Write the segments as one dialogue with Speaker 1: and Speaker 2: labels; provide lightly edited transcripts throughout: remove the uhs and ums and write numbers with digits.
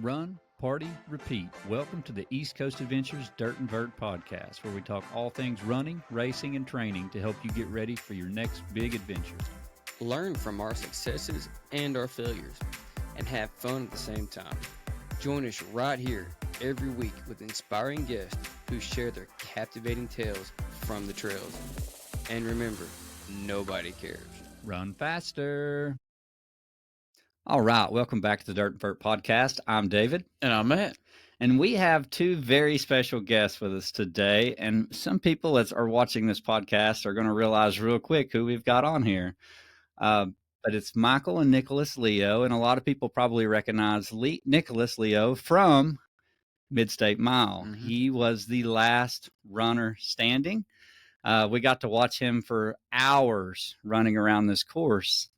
Speaker 1: Run, party, repeat. Welcome to the East Coast Adventures Dirt and Vert Podcast, where we talk all things running, racing, and training to help you get ready for your next big adventure.
Speaker 2: Learn from our successes and our failures, and have fun at the same time. Join us right here every week with inspiring guests who share their captivating tales from the trails. And remember, nobody cares.
Speaker 1: Run faster. All right, welcome back to the Dirt and Vert Podcast. I'm David.
Speaker 2: And I'm Matt.
Speaker 1: And we have two very special guests with us today. And some people that are watching this podcast are going to realize real quick who we've got on here. But it's Michael and Nicholas Leo. And a lot of people probably recognize Nicholas Leo from Mid-State Mile. Mm-hmm. He was the last runner standing. We got to watch him for hours running around this course.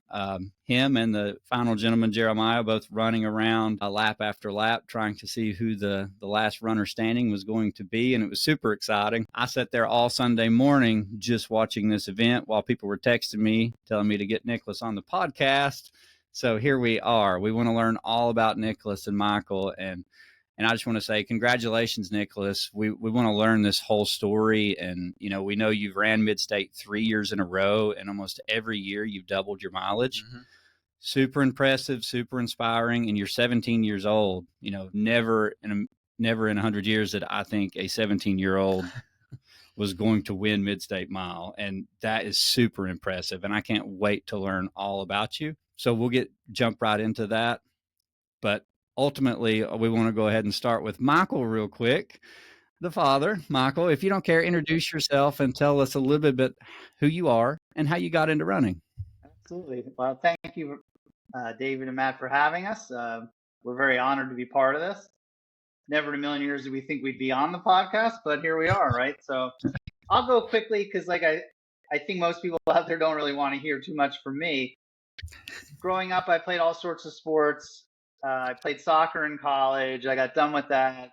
Speaker 1: Him and the final gentleman, Jeremiah, both running around lap after lap, trying to see who the last runner standing was going to be. And it was super exciting. I sat there all Sunday morning just watching this event while people were texting me, telling me to get Nicholas on the podcast. So here we are. We want to learn all about Nicholas and Michael. And I just want to say congratulations, Nicholas. We want to learn this whole story. And, you know, we know you've ran Mid-State 3 years in a row, and almost every year you've doubled your mileage. Mm-hmm. Super impressive, super inspiring. And you're 17 years old. You know, never in 100 years that I think a 17-year-old was going to win Mid-State Mile. And that is super impressive. And I can't wait to learn all about you. So we'll jump right into that. But ultimately, we want to go ahead and start with Michael real quick, the father. Michael, if you don't care, introduce yourself and tell us a little bit who you are and how you got into running.
Speaker 3: Absolutely. Well, thank you, David and Matt, for having us. We're very honored to be part of this. Never in a million years did we think we'd be on the podcast, but here we are, right? So I'll go quickly because I think most people out there don't really want to hear too much from me. Growing up, I played all sorts of sports. I played soccer in college. I got done with that,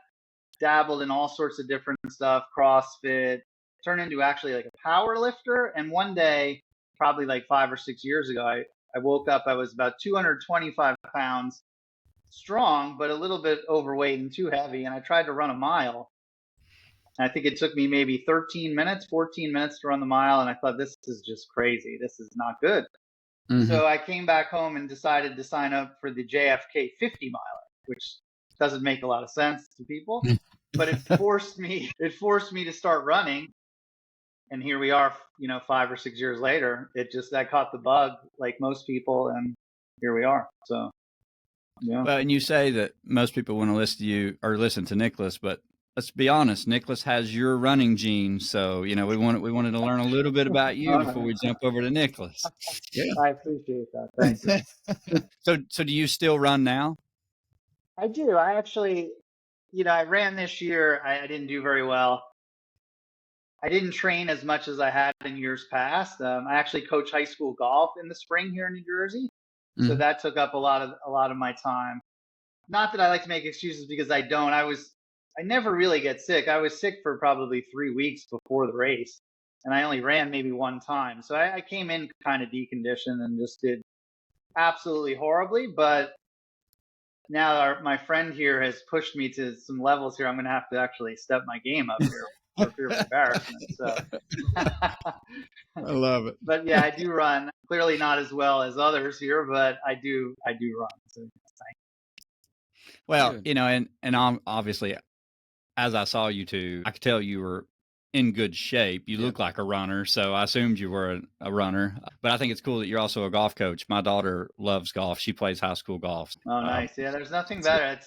Speaker 3: dabbled in all sorts of different stuff, CrossFit, turned into actually like a power lifter. And one day, probably like 5 or 6 years ago, I woke up, I was about 225 pounds strong, but a little bit overweight and too heavy. And I tried to run a mile. And I think it took me maybe 14 minutes to run the mile. And I thought, this is just crazy. This is not good. Mm-hmm. So I came back home and decided to sign up for the JFK 50 miler, which doesn't make a lot of sense to people, but it forced me to start running. And here we are, 5 or 6 years later. I caught the bug like most people, and here we are. So, yeah.
Speaker 1: Well, and you say that most people want to listen to you or listen to Nicholas, but let's be honest, Nicholas has your running genes. So, we wanted to learn a little bit about you before we jump over to Nicholas.
Speaker 3: Yeah. I appreciate that. Thank you.
Speaker 1: So do you still run now?
Speaker 3: I do. I actually, I ran this year. I didn't do very well. I didn't train as much as I had in years past. I actually coach high school golf in the spring here in New Jersey. Mm-hmm. So that took up a lot of my time. Not that I like to make excuses because I don't. I never really get sick. I was sick for probably 3 weeks before the race, and I only ran maybe one time. So I came in kind of deconditioned and just did absolutely horribly. But now my friend here has pushed me to some levels here. I'm going to have to actually step my game up here for fear of embarrassment. So
Speaker 1: I love it.
Speaker 3: But yeah, I do run. Clearly not as well as others here, but I do run. So
Speaker 1: well, and obviously, as I saw you two, I could tell you were in good shape. You look like a runner, so I assumed you were a runner. But I think it's cool that you're also a golf coach. My daughter loves golf. She plays high school golf.
Speaker 3: Oh, nice. Yeah, there's nothing better.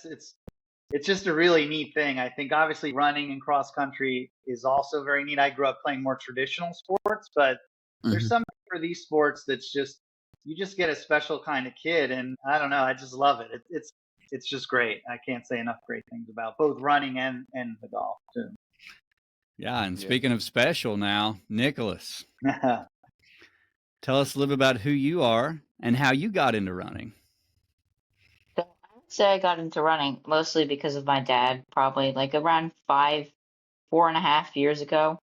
Speaker 3: It's just a really neat thing. I think obviously running and cross country is also very neat. I grew up playing more traditional sports, but there's something for these sports that's just, you just get a special kind of kid. And I don't know, I just love it. It's just great. I can't say enough great things about both running and the golf too.
Speaker 1: Yeah, and speaking of special now, Nicholas, tell us a little bit about who you are and how you got into running.
Speaker 4: So I would say I got into running mostly because of my dad, probably like around 4.5 years ago.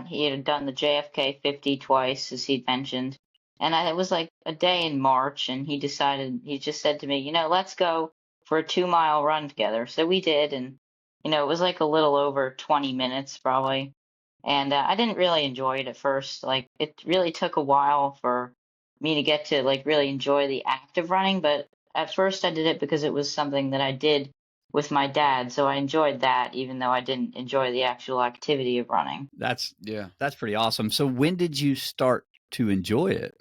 Speaker 4: He had done the JFK 50 twice, as he'd mentioned. And it was like a day in March, and he just said to me, let's go for a 2 mile run together. So we did, and it was like a little over 20 minutes probably. And I didn't really enjoy it at first. Like it really took a while for me to get to like really enjoy the act of running. But at first I did it because it was something that I did with my dad. So I enjoyed that, even though I didn't enjoy the actual activity of running.
Speaker 1: That's pretty awesome. So when did you start to enjoy it?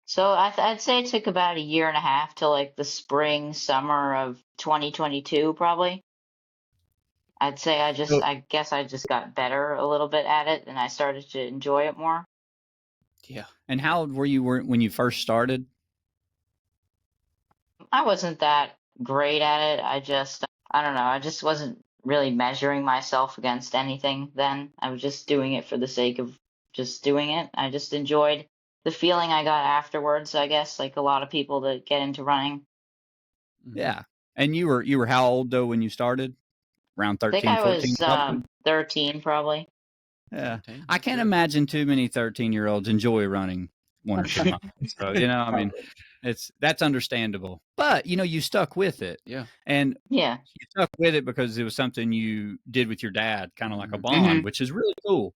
Speaker 4: So I'd say it took about a year and a half till like the spring, summer of 2022, probably. I'd say I guess I just got better a little bit at it and I started to enjoy it more.
Speaker 1: Yeah. And how old were you when you first started?
Speaker 4: I wasn't that great at it. I don't know. I just wasn't really measuring myself against anything then. I was just doing it for the sake of just doing it. I just enjoyed the feeling I got afterwards, I guess, like a lot of people that get into running.
Speaker 1: Yeah. And you were how old though when you started? Around 13,
Speaker 4: I think I
Speaker 1: 14?
Speaker 4: was 13 probably.
Speaker 1: Yeah. I can't imagine too many 13-year-olds enjoy running 1 or 2 miles. So, I mean, that's understandable. But, you stuck with it.
Speaker 2: Yeah.
Speaker 1: And
Speaker 4: yeah,
Speaker 1: you stuck with it because it was something you did with your dad, kind of like a bond, which is really cool.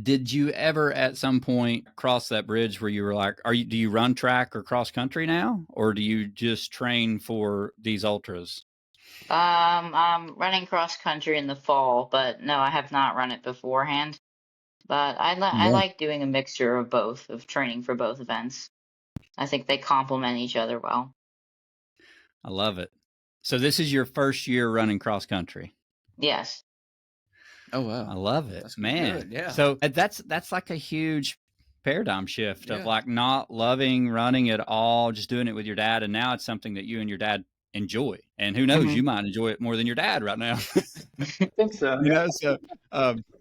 Speaker 1: Did you ever at some point cross that bridge where you were like, do you run track or cross country now? Or do you just train for these ultras?
Speaker 4: I'm running cross country in the fall, but no, I have not run it beforehand. But I like doing a mixture of both, of training for both events. I think they complement each other well.
Speaker 1: I love it. So this is your first year running cross country?
Speaker 4: Yes.
Speaker 2: Oh, wow.
Speaker 1: I love it,
Speaker 2: that's
Speaker 1: man.
Speaker 2: Good. Yeah.
Speaker 1: So that's like a huge paradigm shift of like not loving running at all, just doing it with your dad. And now it's something that you and your dad enjoy. And who knows, you might enjoy it more than your dad right now.
Speaker 3: I think so.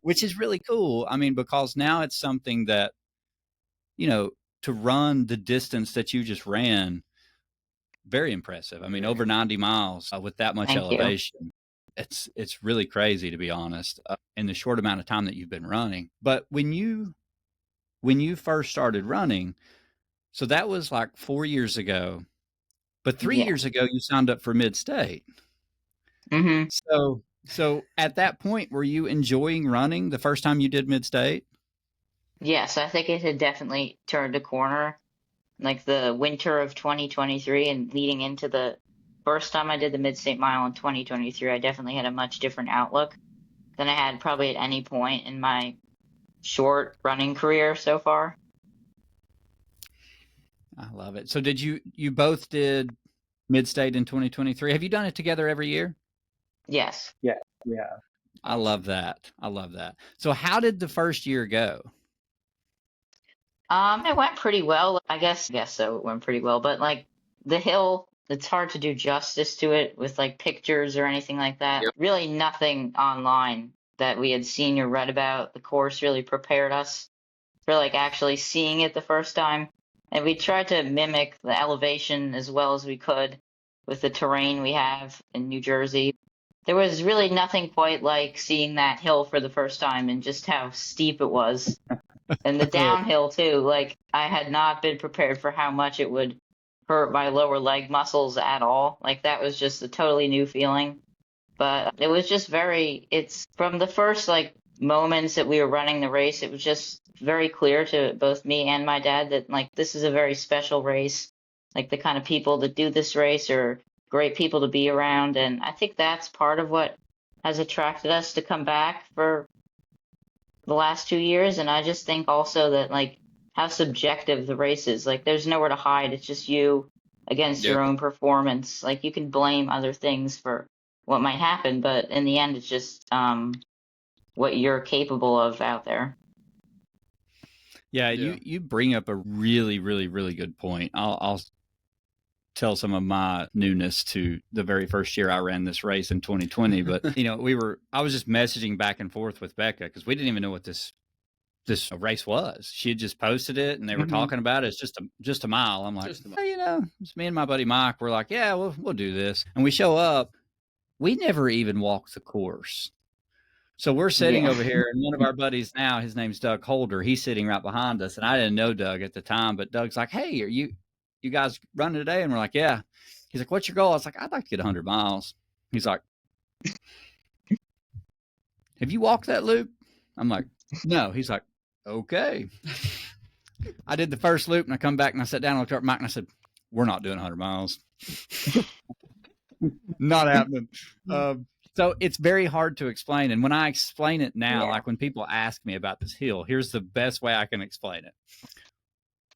Speaker 1: Which is really cool. I mean, because now it's something that, to run the distance that you just ran, very impressive. I mean, over 90 miles with that much elevation. It's really crazy, to be honest, in the short amount of time that you've been running. But when you first started running, so that was like 4 years ago, but 3 years ago you signed up for Mid-State. So at that point, were you enjoying running the first time you did Mid-State?
Speaker 4: Yes, I think it had definitely turned a corner, like the winter of 2023 and leading into the first time I did the Mid-State Mile in 2023, I definitely had a much different outlook than I had probably at any point in my short running career so far.
Speaker 1: I love it. So did you both did Mid-State in 2023? Have you done it together every year?
Speaker 4: Yes.
Speaker 3: Yeah.
Speaker 1: I love that. So how did the first year go?
Speaker 4: It went pretty well. I guess so. It went pretty well, but like the hill, it's hard to do justice to it with like pictures or anything like that.
Speaker 2: Yep.
Speaker 4: Really nothing online that we had seen or read about the course really prepared us for like actually seeing it the first time. And we tried to mimic the elevation as well as we could with the terrain we have in New Jersey. There was really nothing quite like seeing that hill for the first time and just how steep it was. And the downhill too, like I had not been prepared for how much it would hurt my lower leg muscles at all. Like that was just a totally new feeling. But it was just it's from the first like moments that we were running the race, it was just very clear to both me and my dad that like this is a very special race. Like the kind of people that do this race are great people to be around. And I think that's part of what has attracted us to come back for the last 2 years. And I just think also that like how subjective the race is. Like there's nowhere to hide. It's just you against your own performance. Like you can blame other things for what might happen, but in the end, it's just what you're capable of out there.
Speaker 1: Yeah, you bring up a really, really, really good point. I'll tell some of my newness to the very first year I ran this race in 2020. But I was just messaging back and forth with Becca because we didn't even know what this race was. She had just posted it and they were talking about it. It's just a mile. I'm like, it's me and my buddy Mike. We're like, yeah, we'll do this. And we show up. We never even walked the course. So we're sitting over here, and one of our buddies now, his name's Doug Holder. He's sitting right behind us, and I didn't know Doug at the time, but Doug's like, "Hey, are you you guys running today? And we're like, yeah. He's like, what's your goal? I was like, I'd like to get 100 miles. He's like, have you walked that loop? I'm like, no. He's like, okay. I did the first loop, and I come back, and I sat down and looked at Mike, and I said, we're not doing 100 miles. Not happening. So it's very hard to explain. And when I explain it now, like when people ask me about this hill, here's the best way I can explain it.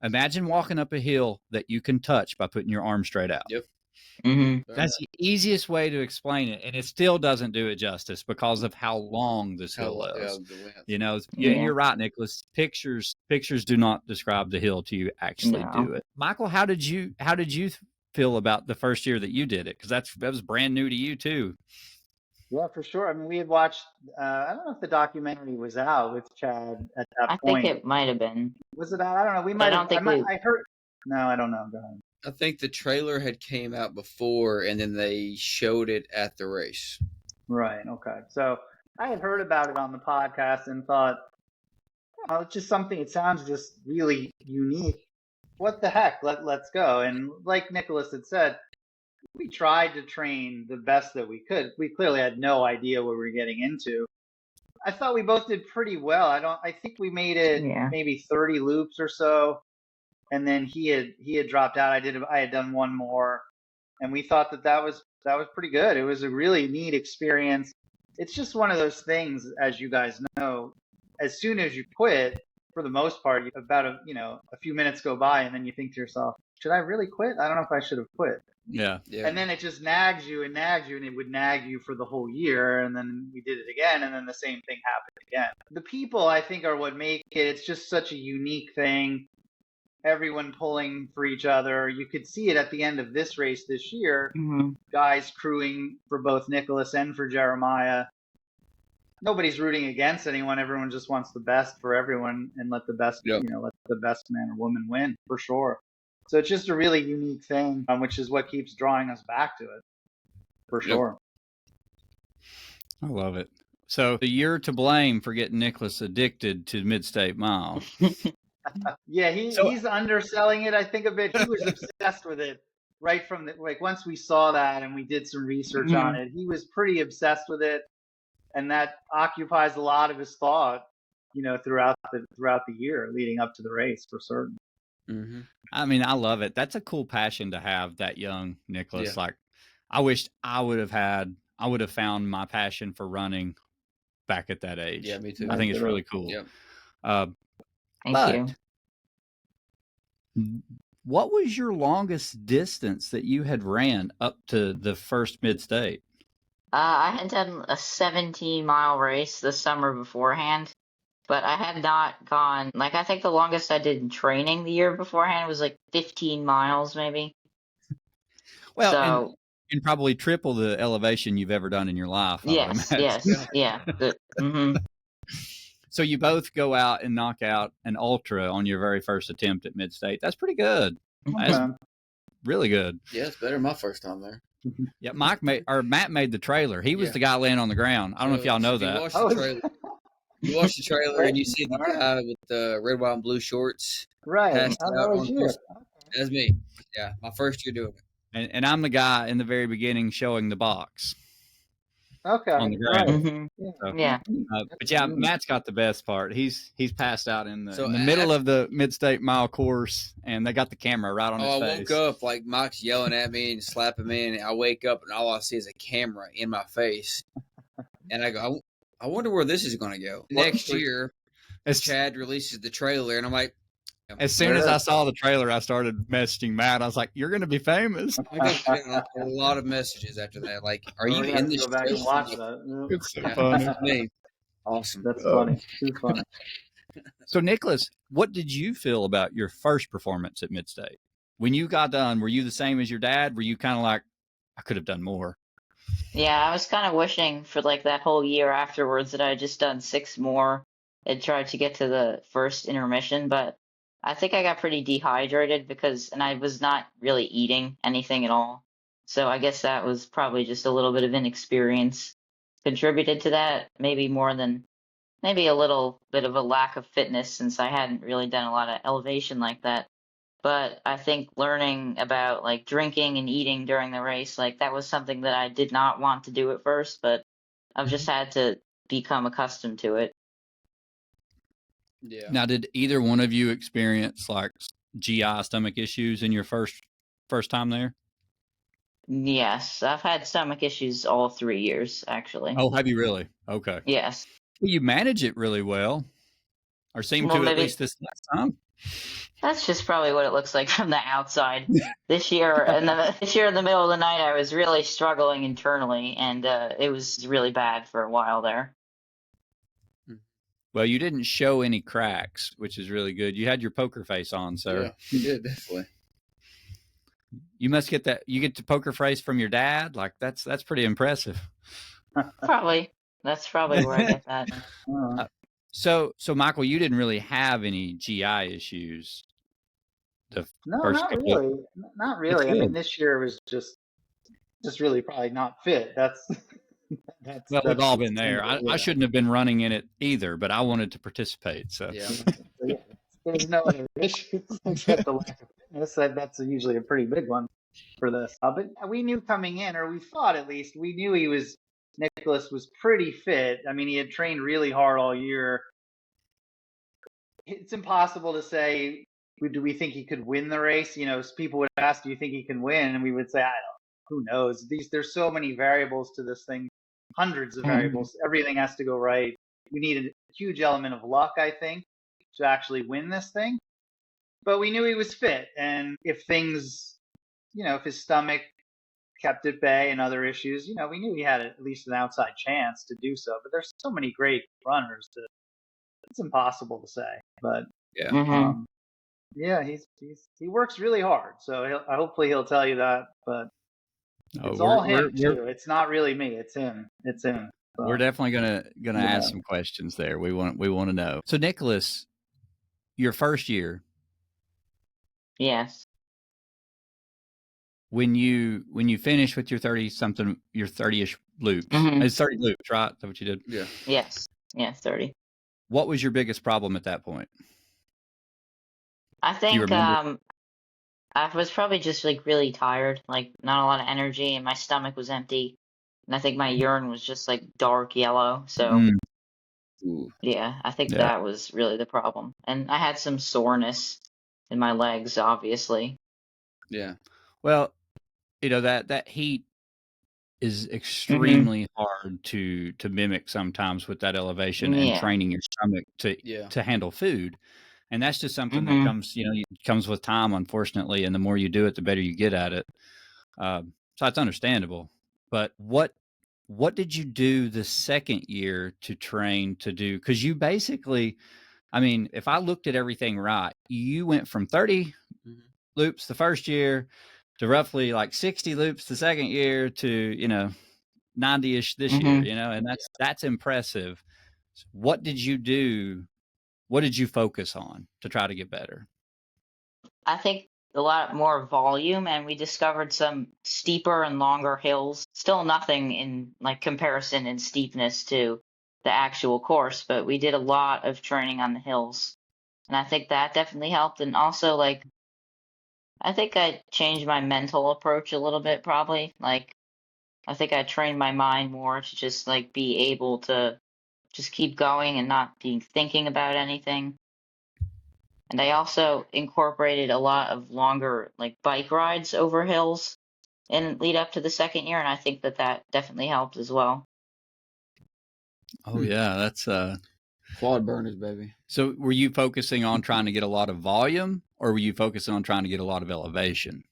Speaker 1: Imagine walking up a hill that you can touch by putting your arm straight out.
Speaker 2: Yep.
Speaker 4: Mm-hmm.
Speaker 1: That's the easiest way to explain it. And it still doesn't do it justice because of how long this hill is. You're right, Nicholas. Pictures do not describe the hill till you actually do it. Michael, how did you feel about the first year that you did it? Because that was brand new to you too.
Speaker 3: Yeah, for sure. I mean, we had watched, I don't know if the documentary was out with Chad at that point.
Speaker 4: I think it might have been.
Speaker 3: Was it out? I don't know. We might have. I heard. No, I don't know. Go ahead.
Speaker 2: I think the trailer had came out before, and then they showed it at the race.
Speaker 3: Right. Okay. So I had heard about it on the podcast and thought, oh, it's just something. It sounds just really unique. What the heck? Let's go. And like Nicholas had said, we tried to train the best that we could. We clearly had no idea what we were getting into. I thought we both did pretty well. I think we made it maybe 30 loops or so. And then he had dropped out. I had done one more, and we thought that was pretty good. It was a really neat experience. It's just one of those things, as you guys know, as soon as you quit, for the most part, about a few minutes go by, and then you think to yourself, should I really quit? I don't know if I should have quit.
Speaker 1: Yeah.
Speaker 3: And then it just nags you, and it would nag you for the whole year. And then we did it again, and then the same thing happened again. The people, I think, are what make it. It's just such a unique thing. Everyone pulling for each other. You could see it at the end of this race this year. Mm-hmm. Guys crewing for both Nicholas and for Jeremiah. Nobody's rooting against anyone. Everyone just wants the best for everyone and let the best, let the best man or woman win for sure. So it's just a really unique thing, which is what keeps drawing us back to it, for sure.
Speaker 1: I love it. So you're to blame for getting Nicholas addicted to Mid-State Mile.
Speaker 3: Yeah, he's underselling it, I think, a bit. He was obsessed with it right from once we saw that and we did some research on it. He was pretty obsessed with it, and that occupies a lot of his thought, throughout the year leading up to the race, for certain.
Speaker 1: Mm-hmm. I mean, I love it. That's a cool passion to have, that young Nicholas. Yeah. Like, I wished I would have found my passion for running back at that age.
Speaker 2: Yeah, me too.
Speaker 1: I think it's really cool.
Speaker 2: Yep.
Speaker 4: Thank
Speaker 1: you. What was your longest distance that you had ran up to the first Mid-State?
Speaker 4: I had done a 17-mile race the summer beforehand, but I had not gone, I think the longest I did in training the year beforehand was 15 miles maybe.
Speaker 1: Well, so, and probably triple the elevation you've ever done in your life.
Speaker 4: Yes. Yeah. Mm-hmm.
Speaker 1: So you both go out and knock out an ultra on your very first attempt at Mid-State. That's pretty good. That's really good.
Speaker 2: Yeah, it's better than my first time there.
Speaker 1: Yeah, Matt made the trailer. He was the guy laying on the ground. I don't know if y'all know that.
Speaker 2: You watch the trailer and you see the guy with the red, white, and blue shorts.
Speaker 3: Right.
Speaker 2: That's me. Yeah, my first year doing it.
Speaker 1: And I'm the guy in the very beginning showing the box.
Speaker 3: Okay.
Speaker 1: On the ground.
Speaker 4: Mm-hmm.
Speaker 1: But yeah, Matt's got the best part. He's passed out in the middle of the Mid-State Mile course, and they got the camera right on his face.
Speaker 2: I woke up Mike's yelling at me and slapping me, and I wake up and all I see is a camera in my face, and I go, I wonder where this is going to go. Next year, Chad releases the trailer, and I'm like,
Speaker 1: as soon as I saw the trailer, I started messaging Matt. I was like, "You're going to be famous."
Speaker 2: I got a lot of messages after that. Like, are you in this?
Speaker 3: Go back and watch that.
Speaker 1: It's so funny.
Speaker 2: Awesome.
Speaker 3: That's funny. Too funny.
Speaker 1: So, Nicholas, what did you feel about your first performance at Mid-State? When you got done, were you the same as your dad? Were you kind of like, I could have done more?
Speaker 4: Yeah, I was kind of wishing for that whole year afterwards that I had just done 6 more and tried to get to the first intermission, but I think I got pretty dehydrated and I was not really eating anything at all. So I guess that was probably just a little bit of inexperience contributed to that, maybe more than maybe a little bit of a lack of fitness since I hadn't really done a lot of elevation like that. But I think learning about like drinking and eating during the race, like that was something that I did not want to do at first, but I've just had to become accustomed to it.
Speaker 2: Yeah.
Speaker 1: Now, did either one of you experience like GI stomach issues in your first time there?
Speaker 4: Yes, I've had stomach issues all 3 years, actually.
Speaker 1: Oh, have you really? Okay.
Speaker 4: Yes.
Speaker 1: Well, you manage it really well, or seem
Speaker 4: Well,
Speaker 1: to at
Speaker 4: maybe
Speaker 1: least this last time.
Speaker 4: that's just probably what it looks like from the outside. This year, this year in the middle of the night, I was really struggling internally, and it was really bad for a while there.
Speaker 1: Well, you didn't show any cracks, which is really good. You had your poker face on, sir.
Speaker 2: Yeah, you did, definitely.
Speaker 1: You must get that. You get the poker face from your dad. Like that's pretty impressive.
Speaker 4: Probably. That's probably where I get that.
Speaker 1: So Michael, you didn't really have any GI issues.
Speaker 3: No,
Speaker 1: first
Speaker 3: not
Speaker 1: couple of-
Speaker 3: really. Not really. I
Speaker 1: good.
Speaker 3: mean, this year was just really probably not fit. That's
Speaker 1: Well, we've all been there.
Speaker 3: yeah.
Speaker 1: I shouldn't have been running in it either, but I wanted to participate. So
Speaker 2: Yeah.
Speaker 3: So, yeah, there's no other issues except the lack of fitness. That's usually a pretty big one for this. But we knew coming in, or we thought at least, we knew Nicholas was pretty fit. I mean, he had trained really hard all year. It's impossible to say, do we think he could win the race? You know, people would ask, do you think he can win? And we would say, I don't know. Who knows? There's so many variables to this thing, hundreds of variables. Everything has to go right. You need a huge element of luck, I think, to actually win this thing. But we knew he was fit. And if things, if his stomach kept at bay and other issues, we knew he had at least an outside chance to do so. But there's so many great runners that it's impossible to say. But
Speaker 1: yeah.
Speaker 4: Mhm.
Speaker 3: yeah, he works really hard. So hopefully he'll tell you that. But it's all him too. It's not really me. It's him. So,
Speaker 1: we're definitely gonna ask some questions there. We want to know. So Nicholas, your first year.
Speaker 4: Yes.
Speaker 1: When you finish with your 30-ish loops,
Speaker 4: Mhm.
Speaker 1: it's 30 loops, right? Is that what you did?
Speaker 2: Yeah.
Speaker 4: Yes. Yeah, 30.
Speaker 1: What was your biggest problem at that point?
Speaker 4: I think
Speaker 1: remember?
Speaker 4: I was probably just like really tired, like not a lot of energy, and my stomach was empty. And I think my urine was just like dark yellow. So
Speaker 2: Ooh.
Speaker 4: yeah, I think that was really the problem. And I had some soreness in my legs, obviously.
Speaker 2: Yeah.
Speaker 1: Well, that heat is extremely hard to mimic sometimes with that elevation and training your stomach to handle food. And that's just something that comes with time, unfortunately. And the more you do it, the better you get at it. So it's understandable. But what did you do the second year to train to do? Because you basically, I mean, if I looked at everything right, you went from 30 loops the first year to roughly like 60 loops the second year to, 90-ish this year, and that's impressive. What did you do? What did you focus on to try to get better?
Speaker 4: I think a lot more volume, and we discovered some steeper and longer hills. Still nothing in like comparison in steepness to the actual course, but we did a lot of training on the hills. And I think that definitely helped. And also like I think I changed my mental approach a little bit probably. Like I think I trained my mind more to just like be able to just keep going and not be thinking about anything. And I also incorporated a lot of longer like bike rides over hills and lead up to the second year, and I think that definitely helped as well.
Speaker 1: Oh yeah, that's
Speaker 2: quad burners, baby.
Speaker 1: So were you focusing on trying to get a lot of volume, or were you focusing on trying to get a lot of elevation?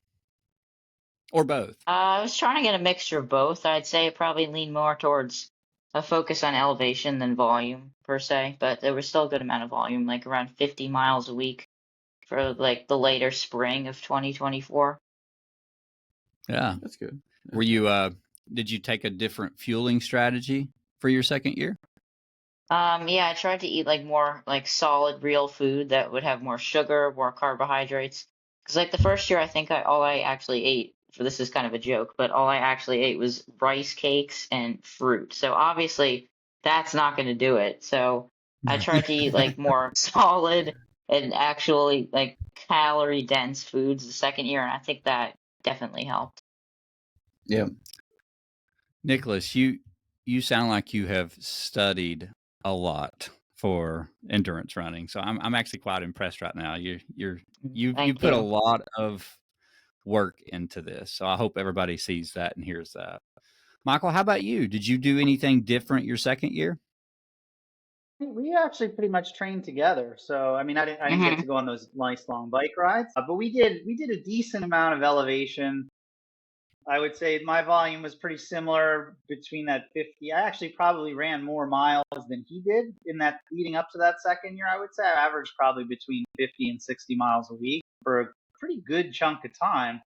Speaker 1: Or both?
Speaker 4: I was trying to get a mixture of both. I'd say it probably leaned more towards a focus on elevation than volume per se, but there was still a good amount of volume, like around 50 miles a week for like the later spring of 2024.
Speaker 1: Yeah,
Speaker 2: that's good.
Speaker 1: Were you did you take a different fueling strategy for your second year?
Speaker 4: Yeah, I tried to eat like more like solid real food that would have more sugar, more carbohydrates. Because like the first year, I think all I actually ate, for this is kind of a joke, but all I actually ate was rice cakes and fruit. So obviously that's not going to do it. So I tried to eat like more solid and actually like calorie dense foods the second year, and I think that definitely helped.
Speaker 1: Yeah. Nicholas, you sound like you have studied a lot for endurance running. So I'm actually quite impressed right now. You put a lot of work into this. So I hope everybody sees that and hears that. Michael, how about you? Did you do anything different your second year?
Speaker 3: We actually pretty much trained together. So I mean, I didn't get to go on those nice long bike rides, but we did a decent amount of elevation. I would say my volume was pretty similar between that 50. I actually probably ran more miles than he did in that leading up to that second year. I would say I averaged probably between 50 and 60 miles a week for a pretty good chunk of time.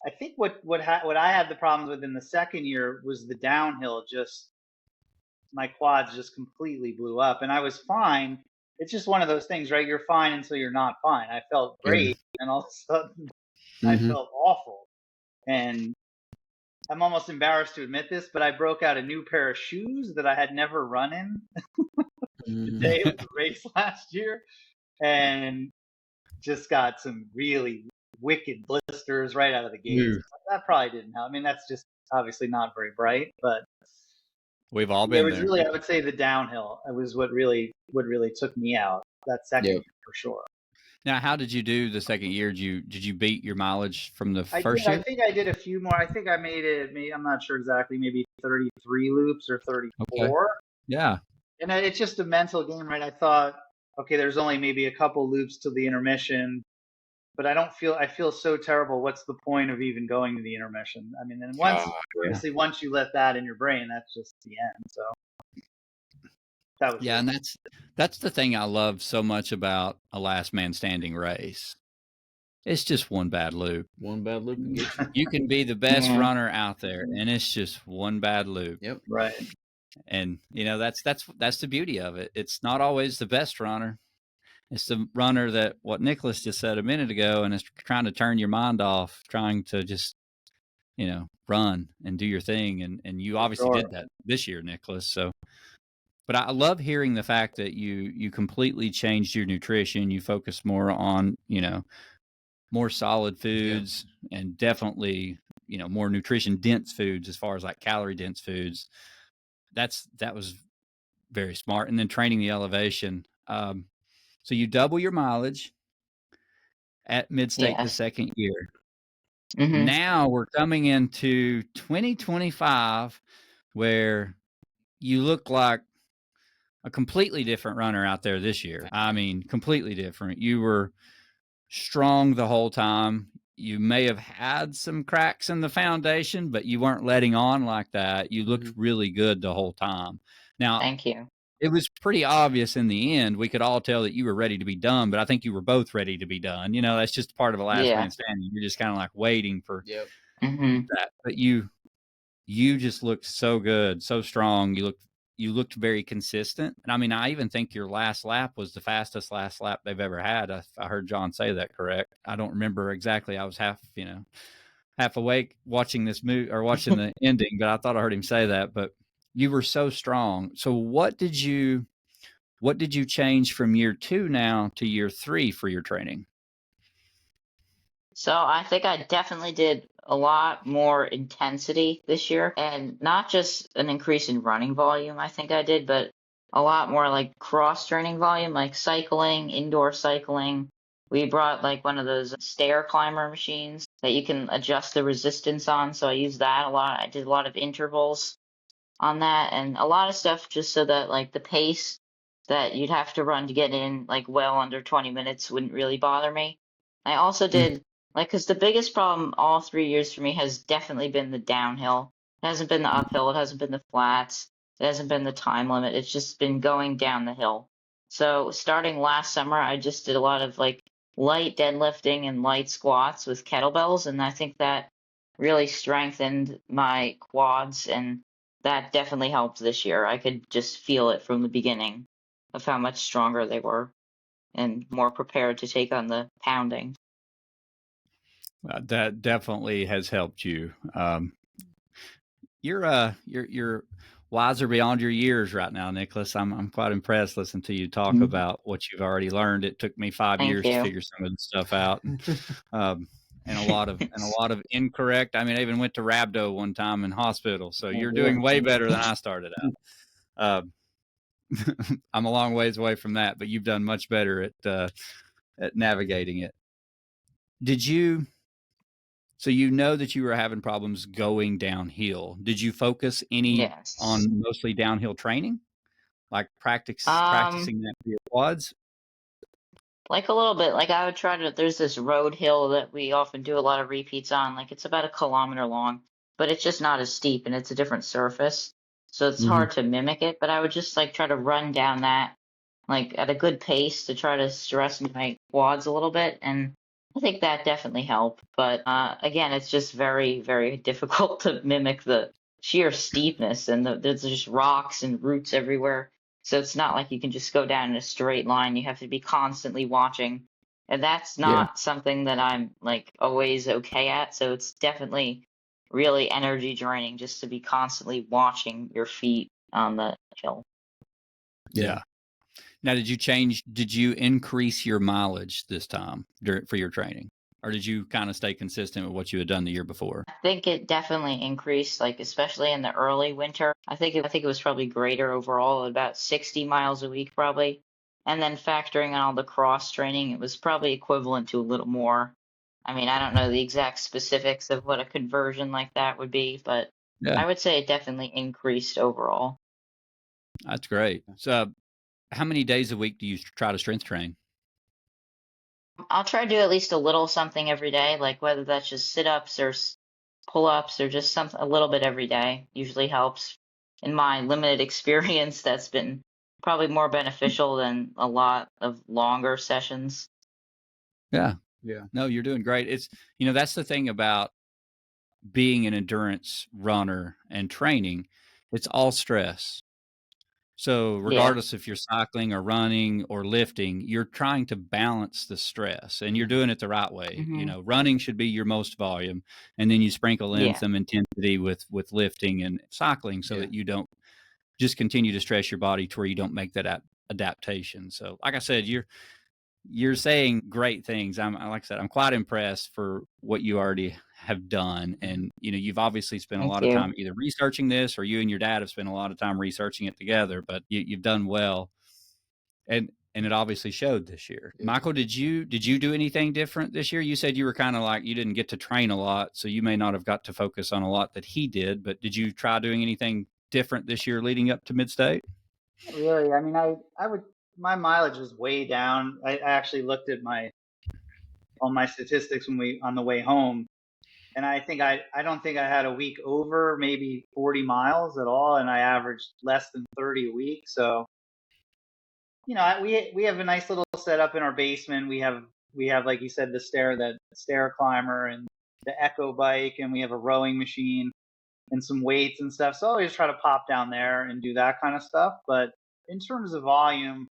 Speaker 3: I think what I had the problems with in the second year was the downhill. Just my quads just completely blew up, and I was fine. It's just one of those things, right? You're fine until you're not fine. I felt great, and all of a sudden I felt awful. And I'm almost embarrassed to admit this, but I broke out a new pair of shoes that I had never run in the day of the race last year, and just got some really wicked blisters right out of the gate. That probably didn't help. I mean, that's just obviously not very bright, but
Speaker 1: we've all been
Speaker 3: there. It was
Speaker 1: there.
Speaker 3: really, I would say, the downhill. It was what really took me out that second year for sure.
Speaker 1: Now, how did you do the second year? Did you beat your mileage from the first year?
Speaker 3: I think I did a few more. I think I made it. I'm not sure exactly. Maybe 33 loops or 34.
Speaker 1: Okay. Yeah.
Speaker 3: And it's just a mental game, right? I thought, okay, there's only maybe a couple loops to the intermission, but I feel so terrible. What's the point of even going to the intermission? I mean, and obviously once you let that in your brain, that's just the end. So that was
Speaker 1: and that's the thing I love so much about a last man standing race. It's just one bad loop.
Speaker 2: One bad loop can get you.
Speaker 1: You can be the best runner out there, and it's just one bad loop.
Speaker 2: Yep.
Speaker 3: Right.
Speaker 1: And that's the beauty of it. It's not always the best runner. It's the runner that what Nicholas just said a minute ago, and is trying to turn your mind off, trying to just run and do your thing. And you obviously did that this year, Nicholas. So, but I love hearing the fact that you completely changed your nutrition. You focus more on more solid foods and definitely more nutrition dense foods as far as like calorie dense foods. That was very smart. And then training the elevation. So you double your mileage at mid-state the second year. Now we're coming into 2025 where you look like a completely different runner out there this year. I mean, completely different. You were strong the whole time. You may have had some cracks in the foundation, but you weren't letting on like that. You looked really good the whole time. Now,
Speaker 4: thank you.
Speaker 1: It was pretty obvious in the end. We could all tell that you were ready to be done, but I think you were both ready to be done. That's just part of a last man standing. You're just kind of like waiting for that. But you just looked so good, so strong. You looked very consistent. And I mean, I even think your last lap was the fastest last lap they've ever had. I heard John say that, correct? I don't remember exactly. I was half awake watching this movie or watching the ending, but I thought I heard him say that. But you were so strong. So what did you change from year 2 now to year 3 for your training?
Speaker 4: So I think I definitely did a lot more intensity this year, and not just an increase in running volume I think I did, but a lot more like cross training volume, like cycling, indoor cycling. We brought like one of those stair climber machines that you can adjust the resistance on. So I used that a lot. I did a lot of intervals on that and a lot of stuff just so that like the pace that you'd have to run to get in like well under 20 minutes wouldn't really bother me. I also did because the biggest problem all 3 years for me has definitely been the downhill. It hasn't been the uphill. It hasn't been the flats. It hasn't been the time limit. It's just been going down the hill. So starting last summer, I just did a lot of like light deadlifting and light squats with kettlebells. And I think that really strengthened my quads, and that definitely helped this year. I could just feel it from the beginning of how much stronger they were and more prepared to take on the pounding.
Speaker 1: That definitely has helped you. Your wiser beyond your years right now, Nicholas. I'm quite impressed listening to you talk about what you've already learned. It took me 5
Speaker 4: Thank
Speaker 1: years to
Speaker 4: you.
Speaker 1: figure some of the stuff out, and a lot of incorrect. I mean, I even went to rhabdo one time in hospital. So you're doing way better than I started out. I'm a long ways away from that, but you've done much better at navigating it. So you know that you were having problems going downhill. Did you focus any on
Speaker 4: Yes.
Speaker 1: mostly downhill training, like practicing that for your quads?
Speaker 4: Like a little bit. Like I would try to. There's this road hill that we often do a lot of repeats on. Like it's about 1 kilometer long, but it's just not as steep and it's a different surface, so it's hard to mimic it. But I would just like try to run down that like at a good pace to try to stress my quads a little bit, and I think that definitely helped. But again, it's just very, very difficult to mimic the sheer steepness, and there's just rocks and roots everywhere. So it's not like you can just go down in a straight line. You have to be constantly watching. And that's not something that I'm like always okay at. So it's definitely really energy draining just to be constantly watching your feet on the hill.
Speaker 1: Yeah. Now, did you increase your mileage this time for your training? Or did you kind of stay consistent with what you had done the year before?
Speaker 4: I think it definitely increased, like especially in the early winter. I think it was probably greater overall, about 60 miles a week probably. And then factoring in all the cross training, it was probably equivalent to a little more. I mean, I don't know the exact specifics of what a conversion like that would be, but I would say it definitely increased overall.
Speaker 1: That's great. So how many days a week do you try to strength train?
Speaker 4: I'll try to do at least a little something every day, like whether that's just sit-ups or pull-ups or just something a little bit every day usually helps. In my limited experience, that's been probably more beneficial than a lot of longer sessions.
Speaker 1: Yeah. No, you're doing great. It's, that's the thing about being an endurance runner and training. It's all stress. So regardless if you're cycling or running or lifting, you're trying to balance the stress, and you're doing it the right way. Running should be your most volume, and then you sprinkle in some intensity with lifting and cycling so that you don't just continue to stress your body to where you don't make that adaptation. So like I said, you're saying great things. Like I said, I'm quite impressed for what you already have done. And, you've obviously spent a lot of time either researching this, or you and your dad have spent a lot of time researching it together, but you've done well. And it obviously showed this year. Michael, did you do anything different this year? You said you were kind of like, you didn't get to train a lot, so you may not have got to focus on a lot that he did, but did you try doing anything different this year leading up to Mid-State?
Speaker 3: Really? I mean, my mileage was way down. I actually looked at all my statistics on the way home, and I don't think I had a week over maybe 40 miles at all, and I averaged less than 30 a week. So, we have a nice little setup in our basement. We have like you said, the stair climber and the Echo bike, and we have a rowing machine and some weights and stuff. So I always try to pop down there and do that kind of stuff. But in terms of volume,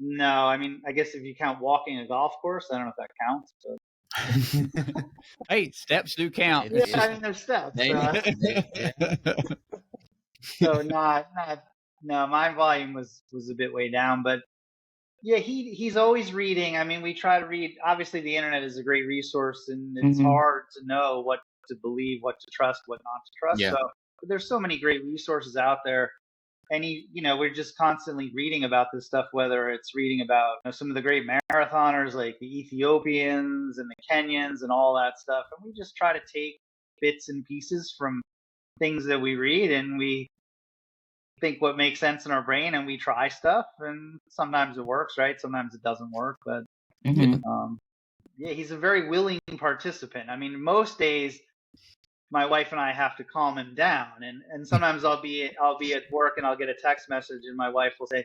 Speaker 3: no. I mean, I guess if you count walking a golf course, I don't know if that counts. But
Speaker 1: hey, steps do count.
Speaker 3: Yeah, I mean, there's steps. So no, my volume was a bit way down. But yeah, he's always reading. I mean, we try to read. Obviously, the internet is a great resource, and it's hard to know what to believe, what to trust, what not to trust.
Speaker 1: Yeah.
Speaker 3: So there's so many great resources out there. And we're just constantly reading about this stuff, whether it's reading about some of the great marathoners like the Ethiopians and the Kenyans and all that stuff. And we just try to take bits and pieces from things that we read, and we think what makes sense in our brain, and we try stuff, and sometimes it works, right? Sometimes it doesn't work. But he's a very willing participant. I mean, most days my wife and I have to calm him down, and sometimes I'll be at work and I'll get a text message, and my wife will say,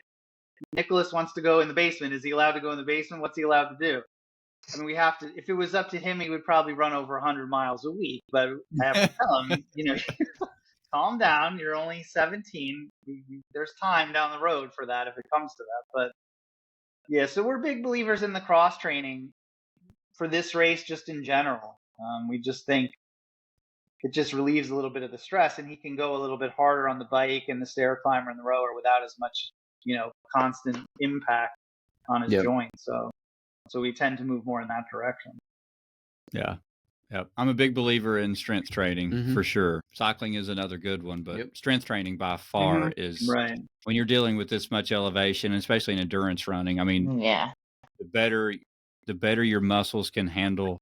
Speaker 3: "Nicholas wants to go in the basement. Is he allowed to go in the basement? What's he allowed to do?" I mean, we have to. If it was up to him, he would probably run over 100 miles a week. But I have to tell him, calm down. You're only 17. There's time down the road for that if it comes to that. But yeah, so we're big believers in the cross training for this race, just in general. We just think it just relieves a little bit of the stress, and he can go a little bit harder on the bike and the stair climber and the rower without as much, constant impact on his joints. So we tend to move more in that direction.
Speaker 1: Yeah. Yeah. I'm a big believer in strength training for sure. Cycling is another good one, but strength training by far is
Speaker 3: right.
Speaker 1: When you're dealing with this much elevation, especially in endurance running. I mean, the better your muscles can handle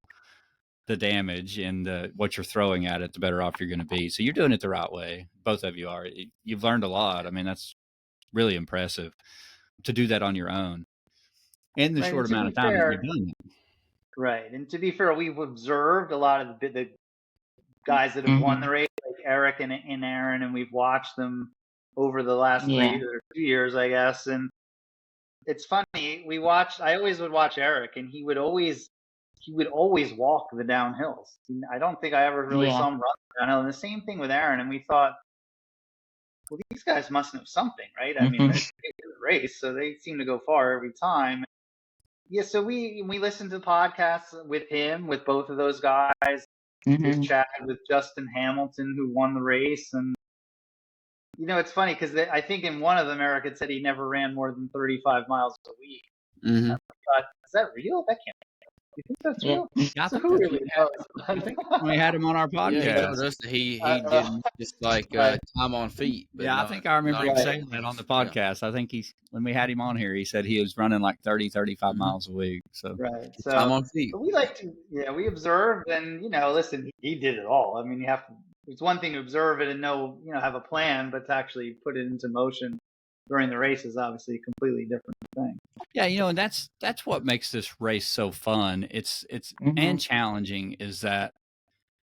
Speaker 1: the damage and what you're throwing at it, the better off you're going to be. So you're doing it the right way. Both of you are. You've learned a lot. I mean, that's really impressive to do that on your own in the short amount of time that you've done it.
Speaker 3: Right. And to be fair, we've observed a lot of the guys that have won the race, like Eric and Aaron, and we've watched them over the last 3 or 2 years, I guess. And it's funny. I always would watch Eric, and he would always walk the downhills. I don't think I ever really saw him run the downhill. And the same thing with Aaron. And we thought, well, these guys must know something, right? I mean, they're in the race, so they seem to go far every time. Yeah, so we listened to podcasts with him, with both of those guys. We've chatted with Justin Hamilton, who won the race. And, it's funny because I think in one of them, Eric had said he never ran more than 35 miles a week. I thought, is that real? That can't be real. You think that's real?
Speaker 1: Yeah,
Speaker 3: so who really knows?
Speaker 1: I think we had him on our podcast.
Speaker 2: Yeah, he told us that he did just like time on feet.
Speaker 1: I think I remember him saying that on the podcast. I think when we had him on here, he said he was running like 35 miles a week. So
Speaker 3: so
Speaker 2: time on feet.
Speaker 3: We like to, we observed, and listen, he did it all. I mean, it's one thing to observe it and know, have a plan, but to actually put it into motion during the race is obviously a completely different thing.
Speaker 1: Yeah, and that's what makes this race so fun. It's and challenging is that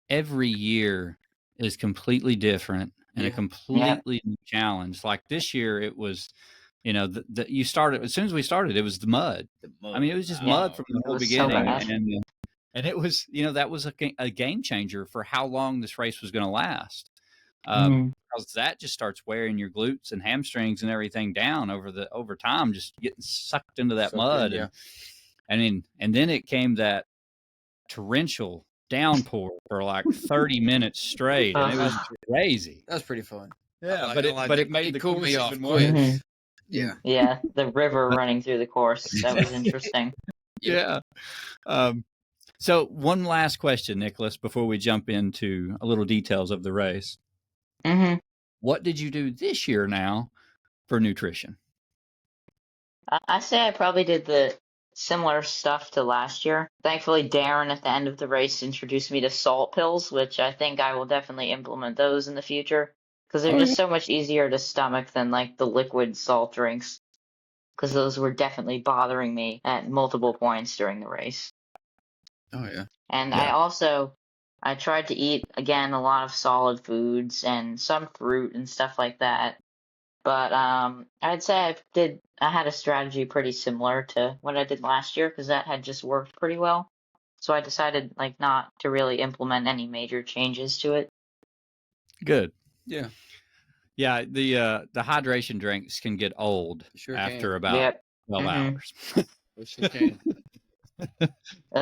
Speaker 1: every year is completely different and a completely new challenge. Like this year, it was, you started as soon as we started, it was the mud. I mean, it was just mud from the whole beginning, and it was, that was a game changer for how long this race was going to last. Because that just starts wearing your glutes and hamstrings and everything down over time, just getting sucked into that mud. And then it came that torrential downpour for like 30 minutes straight, and it was crazy.
Speaker 2: That was pretty fun.
Speaker 1: Yeah, but it made the
Speaker 2: cool me off
Speaker 1: quick.
Speaker 2: Yeah,
Speaker 4: the river running through the course, that was interesting.
Speaker 1: Yeah. So one last question, Nicholas, before we jump into a little details of the race. What did you do this year now for nutrition?
Speaker 4: I say I probably did the similar stuff to last year. Thankfully, Darren at the end of the race introduced me to salt pills, which I think I will definitely implement those in the future because they're just so much easier to stomach than like the liquid salt drinks, because those were definitely bothering me at multiple points during the race.
Speaker 2: Oh, yeah.
Speaker 4: And I tried to eat, again, a lot of solid foods and some fruit and stuff like that. But I'd say I had a strategy pretty similar to what I did last year because that had just worked pretty well. So I decided not to really implement any major changes to it.
Speaker 1: Good.
Speaker 2: Yeah.
Speaker 1: Yeah, the hydration drinks can get old after about 12 hours.
Speaker 2: We sure can.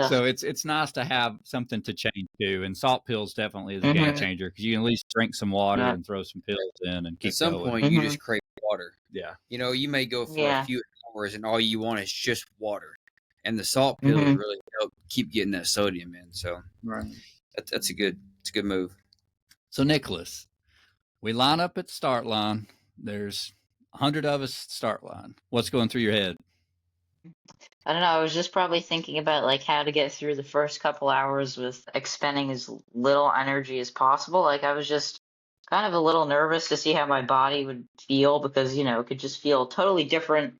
Speaker 1: So it's nice to have something to change to, and salt pills definitely is a game changer because you can at least drink some water and throw some pills in and keep
Speaker 2: at some
Speaker 1: going.
Speaker 2: point you just crave water.
Speaker 1: Yeah,
Speaker 2: you may go for a few hours and all you want is just water, and the salt pills really help keep getting that sodium in. So that's a good move.
Speaker 1: So Nicholas, we line up at the start line. There's 100 of us at the start line. What's going through your head?
Speaker 4: I don't know. I was just probably thinking about how to get through the first couple hours with expending as little energy as possible. I was just kind of a little nervous to see how my body would feel because, it could just feel totally different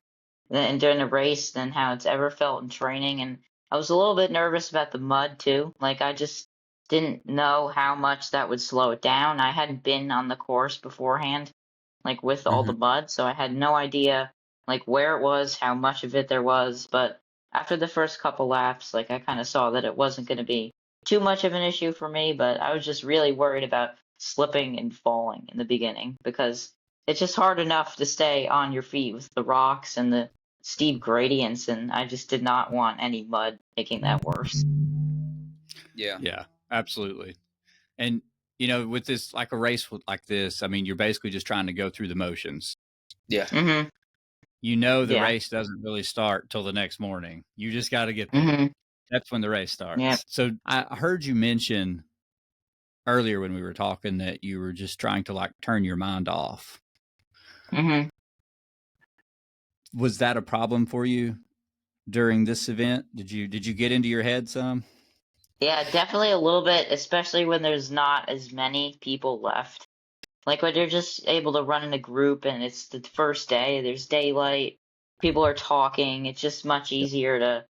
Speaker 4: during a race than how it's ever felt in training. And I was a little bit nervous about the mud too. I just didn't know how much that would slow it down. I hadn't been on the course beforehand, with all the mud, so I had no idea where it was, how much of it there was. But after the first couple laps, I kind of saw that it wasn't going to be too much of an issue for me, but I was just really worried about slipping and falling in the beginning because it's just hard enough to stay on your feet with the rocks and the steep gradients, and I just did not want any mud making that worse.
Speaker 2: Yeah,
Speaker 1: absolutely. And with this, like a race like this, I mean, you're basically just trying to go through the motions.
Speaker 2: Yeah.
Speaker 4: Mm-hmm.
Speaker 1: The
Speaker 4: Yeah.
Speaker 1: race doesn't really start till the next morning. You just got to get there.
Speaker 4: Mm-hmm.
Speaker 1: That's when the race starts.
Speaker 4: Yep.
Speaker 1: So I heard you mention earlier when we were talking that you were just trying to like turn your mind off.
Speaker 4: Mm-hmm.
Speaker 1: Was that a problem for you during this event? Did you get into your head some?
Speaker 4: Yeah, definitely a little bit, especially when there's not as many people left. Like when you're just able to run in a group and it's the first day, there's daylight, people are talking, it's just much easier to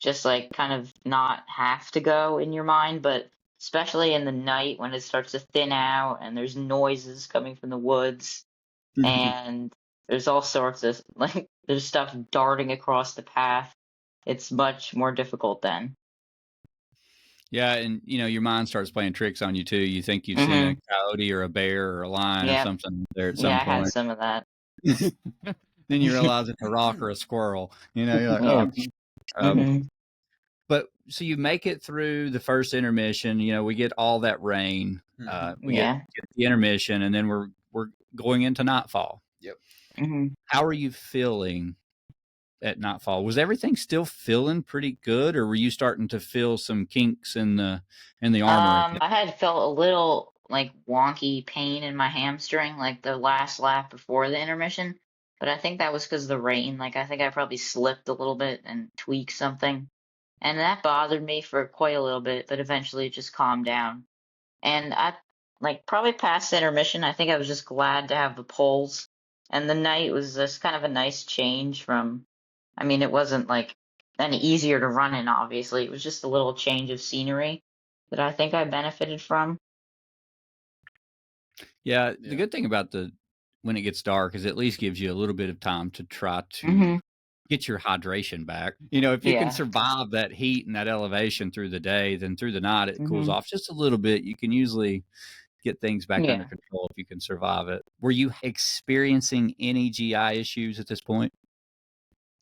Speaker 4: just like kind of not have to go in your mind. But especially in the night when it starts to thin out and there's noises coming from the woods and there's all sorts of like there's stuff darting across the path, it's much more difficult then.
Speaker 1: Yeah, and your mind starts playing tricks on you too. You think you've seen a
Speaker 4: Mm-hmm.
Speaker 1: coyote or a bear or a lion or
Speaker 4: Yep.
Speaker 1: something there at
Speaker 4: Yeah,
Speaker 1: some
Speaker 4: I had
Speaker 1: point.
Speaker 4: some of that.
Speaker 1: Then you realize it's a rock or a squirrel. You're like,
Speaker 4: Yeah. Mm-hmm.
Speaker 1: But so you make it through the first intermission. We get all that rain. We
Speaker 4: Yeah.
Speaker 1: get the intermission, and then we're going into nightfall.
Speaker 2: Yep.
Speaker 4: Mm-hmm.
Speaker 1: How are you feeling at nightfall? Was everything still feeling pretty good, or were you starting to feel some kinks in the armor?
Speaker 4: I had felt a little like wonky pain in my hamstring, like the last lap before the intermission, but I think that was because of the rain. Like I think I probably slipped a little bit and tweaked something, and that bothered me for quite a little bit, but eventually it just calmed down. And I like probably past the intermission, I think I was just glad to have the poles, and the night was just kind of a nice change from. I mean, it wasn't like any easier to run in, obviously. It was just a little change of scenery that I think I benefited from.
Speaker 1: Yeah, the good thing about when it gets dark is it at least gives you a little bit of time to try to
Speaker 4: Mm-hmm.
Speaker 1: get your hydration back. If you can
Speaker 4: Yeah.
Speaker 1: survive that heat and that elevation through the day, then through the night it cools
Speaker 4: Mm-hmm.
Speaker 1: off just a little bit. You can usually get things back under
Speaker 4: Yeah.
Speaker 1: control if you can survive it. Were you experiencing any GI issues at this point?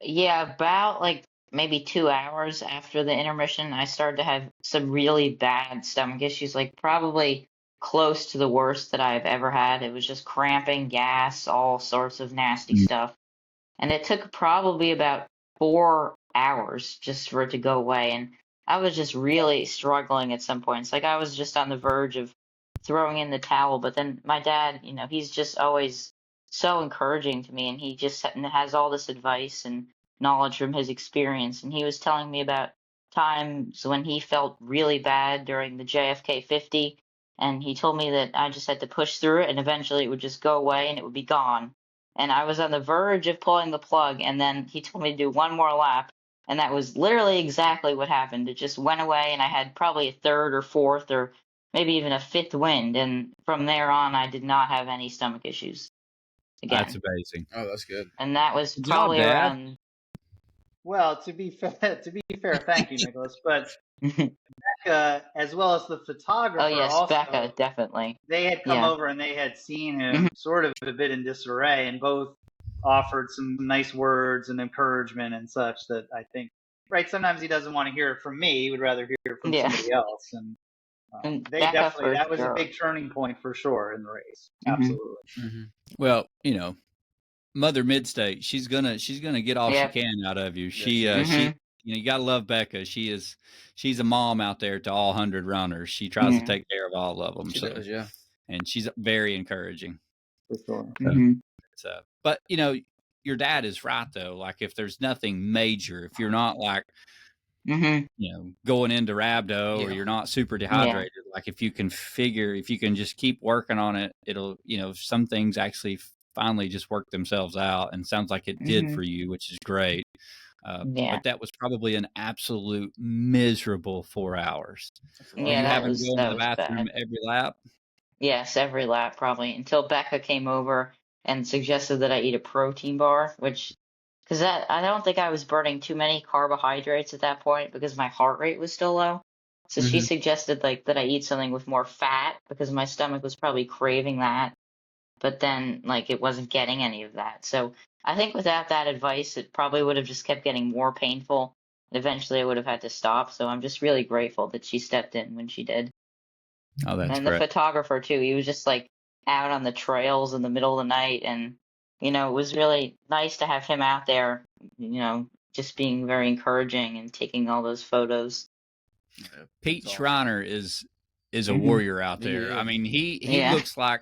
Speaker 4: Yeah, about like maybe 2 hours after the intermission, I started to have some really bad stomach issues, like probably close to the worst that I've ever had. It was just cramping, gas, all sorts of nasty stuff. And it took probably about 4 hours just for it to go away. And I was just really struggling at some points. Like I was just on the verge of throwing in the towel. But then my dad, he's just always so encouraging to me. And he just has all this advice and knowledge from his experience. And he was telling me about times when he felt really bad during the JFK 50. And he told me that I just had to push through it and eventually it would just go away and it would be gone. And I was on the verge of pulling the plug, and then he told me to do one more lap, and that was literally exactly what happened. It just went away, and I had probably a third or fourth or maybe even a fifth wind, and from there on, I did not have any stomach issues again.
Speaker 1: That's amazing.
Speaker 2: Oh, that's good.
Speaker 4: And that was
Speaker 1: Good job,
Speaker 4: probably
Speaker 1: Dad.
Speaker 4: around.
Speaker 3: Well, to be fair, thank you, Nicholas. But Becca, as well as the photographer,
Speaker 4: Oh yes,
Speaker 3: also,
Speaker 4: Becca, definitely.
Speaker 3: they had come
Speaker 4: Yeah.
Speaker 3: over and they had seen him sort of a bit in disarray, and both offered some nice words and encouragement and such that I think, right, sometimes he doesn't want to hear it from me. He would rather hear it from
Speaker 4: Yeah.
Speaker 3: somebody else. And
Speaker 4: And
Speaker 3: they
Speaker 4: Becca
Speaker 3: definitely,
Speaker 4: for
Speaker 3: that was
Speaker 4: sure.
Speaker 3: a big turning point for sure in the race.
Speaker 4: Mhm.
Speaker 3: Absolutely.
Speaker 1: Well, Mother Midstate, she's gonna get all
Speaker 4: Yep.
Speaker 1: she can out of you.
Speaker 2: Yes,
Speaker 1: She you gotta love Becca. She's a mom out there to all 100 runners. She tries to
Speaker 4: Yeah.
Speaker 1: take care of all of them.
Speaker 2: she
Speaker 1: So,
Speaker 2: does, yeah.
Speaker 1: and she's very encouraging.
Speaker 3: For sure.
Speaker 4: Mhm.
Speaker 1: So, but your dad is right though. Like if there's nothing major, if you're not like
Speaker 4: Mhm.
Speaker 1: going into rhabdo or
Speaker 2: Yeah.
Speaker 1: you're not super dehydrated, like if you can just keep working on it, it'll some things actually finally just work themselves out, and sounds like it did for you, which is great.
Speaker 4: Yeah.
Speaker 1: But that was probably an absolute miserable 4 hours. Were
Speaker 4: Yeah,
Speaker 1: you
Speaker 4: that
Speaker 1: having
Speaker 4: was
Speaker 1: to go to the bathroom
Speaker 4: bad.
Speaker 1: every lap?
Speaker 4: Yes, every lap probably until Becca came over and suggested that I eat a protein bar, because I don't think I was burning too many carbohydrates at that point because my heart rate was still low. So she suggested like that I eat something with more fat because my stomach was probably craving that, but then like it wasn't getting any of that. So I think without that advice, it probably would have just kept getting more painful. And eventually I would have had to stop. So I'm just really grateful that she stepped in when she did.
Speaker 1: Oh, that's
Speaker 4: And the
Speaker 1: great.
Speaker 4: photographer too. He was just like out on the trails in the middle of the night, and it was really nice to have him out there, just being very encouraging and taking all those photos.
Speaker 1: Pete
Speaker 2: awesome.
Speaker 1: Schreiner is a
Speaker 4: Mhm.
Speaker 1: warrior out
Speaker 2: He
Speaker 1: there. I
Speaker 2: is.
Speaker 1: mean, he
Speaker 4: Yeah.
Speaker 1: looks like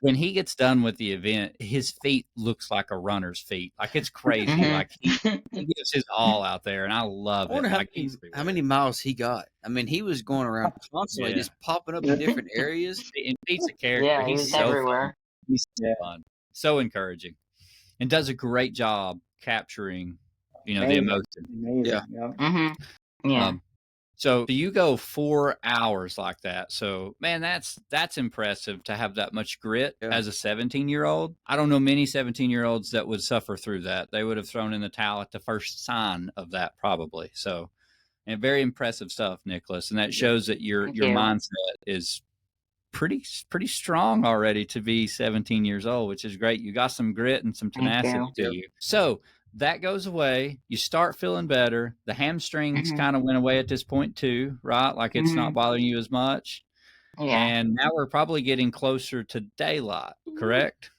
Speaker 1: when he gets done with the event, his feet looks like a runner's feet. Like it's crazy.
Speaker 4: Mhm.
Speaker 1: Like he gives his all out there, and I love
Speaker 2: I wonder
Speaker 1: it.
Speaker 2: how
Speaker 1: Like
Speaker 2: many,
Speaker 1: he's
Speaker 2: how many miles he got. I mean, he was going around constantly,
Speaker 1: Yeah.
Speaker 2: just popping up in different areas.
Speaker 1: And Pete's a character.
Speaker 4: Yeah, he
Speaker 1: He's
Speaker 4: was
Speaker 1: so fun.
Speaker 4: everywhere.
Speaker 1: He's so fun, so encouraging, and does a great job capturing, the
Speaker 3: Amazing.
Speaker 1: emotion.
Speaker 3: Amazing.
Speaker 2: Yeah.
Speaker 3: Yep.
Speaker 4: Mm-hmm. Yeah.
Speaker 1: So you go 4 hours like that. So man, that's impressive to have that much grit
Speaker 2: Yeah.
Speaker 1: as a 17-year-old. I don't know many 17-year-olds that would suffer through that. They would have thrown in the towel at the first sign of that probably. So, and very impressive stuff, Nicholas. And that shows that your
Speaker 4: Thank you.
Speaker 1: mindset is pretty strong already to be 17 years old, which is great. You got some grit and some
Speaker 4: Thank
Speaker 1: tenacity
Speaker 4: you.
Speaker 1: to you. So that goes away. You start feeling better. The hamstrings
Speaker 4: Mhm.
Speaker 1: kind of went away at this point too, right? Like it's not bothering you as much.
Speaker 4: Yeah.
Speaker 1: And now we're probably getting closer to daylight, correct?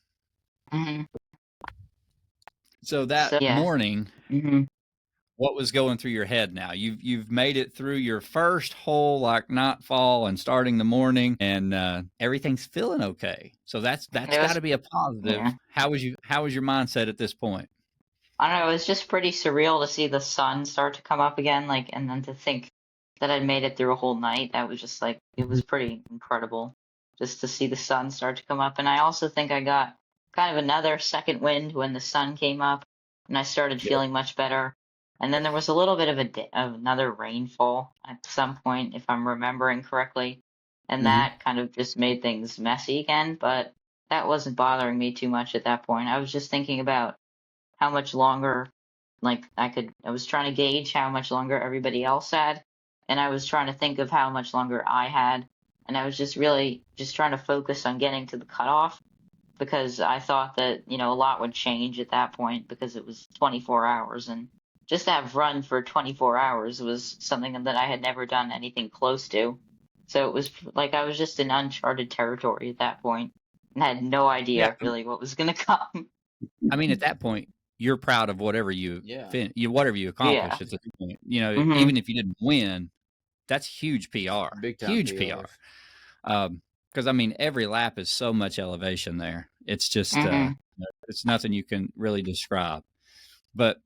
Speaker 4: Mm-hmm.
Speaker 1: So that
Speaker 4: Yeah.
Speaker 1: morning,
Speaker 4: Mm-hmm.
Speaker 1: what was going through your head now? You've made it through your first whole like nightfall and starting the morning, and everything's feeling okay. So that's
Speaker 4: It was-
Speaker 1: got to be a positive.
Speaker 4: yeah.
Speaker 1: How was your mindset at this point?
Speaker 4: I don't know, it was just pretty surreal to see the sun start to come up again, and then to think that I'd made it through a whole night. That was just it was pretty incredible just to see the sun start to come up. And I also think I got kind of another second wind when the sun came up and I started feeling much better. And then there was a little bit of another rainfall at some point, if I'm remembering correctly. And that kind of just made things messy again, but that wasn't bothering me too much at that point. I was just thinking about how much longer, I was trying to gauge how much longer everybody else had, and I was trying to think of how much longer I had, and I was just really just trying to focus on getting to the cutoff, because I thought that, a lot would change at that point because it was 24 hours, and just to have run for 24 hours was something that I had never done anything close to. So it was like I was just in uncharted territory at that point and had no idea really what was going to come.
Speaker 1: I mean, at that point, you're proud of whatever you whatever you accomplished at this point.
Speaker 4: Mhm.
Speaker 1: Even if you didn't win, that's huge PR.
Speaker 2: Big time
Speaker 1: Huge
Speaker 2: PR.
Speaker 1: PR. Because I mean, every lap is so much elevation there. It's just it's nothing you can really describe. But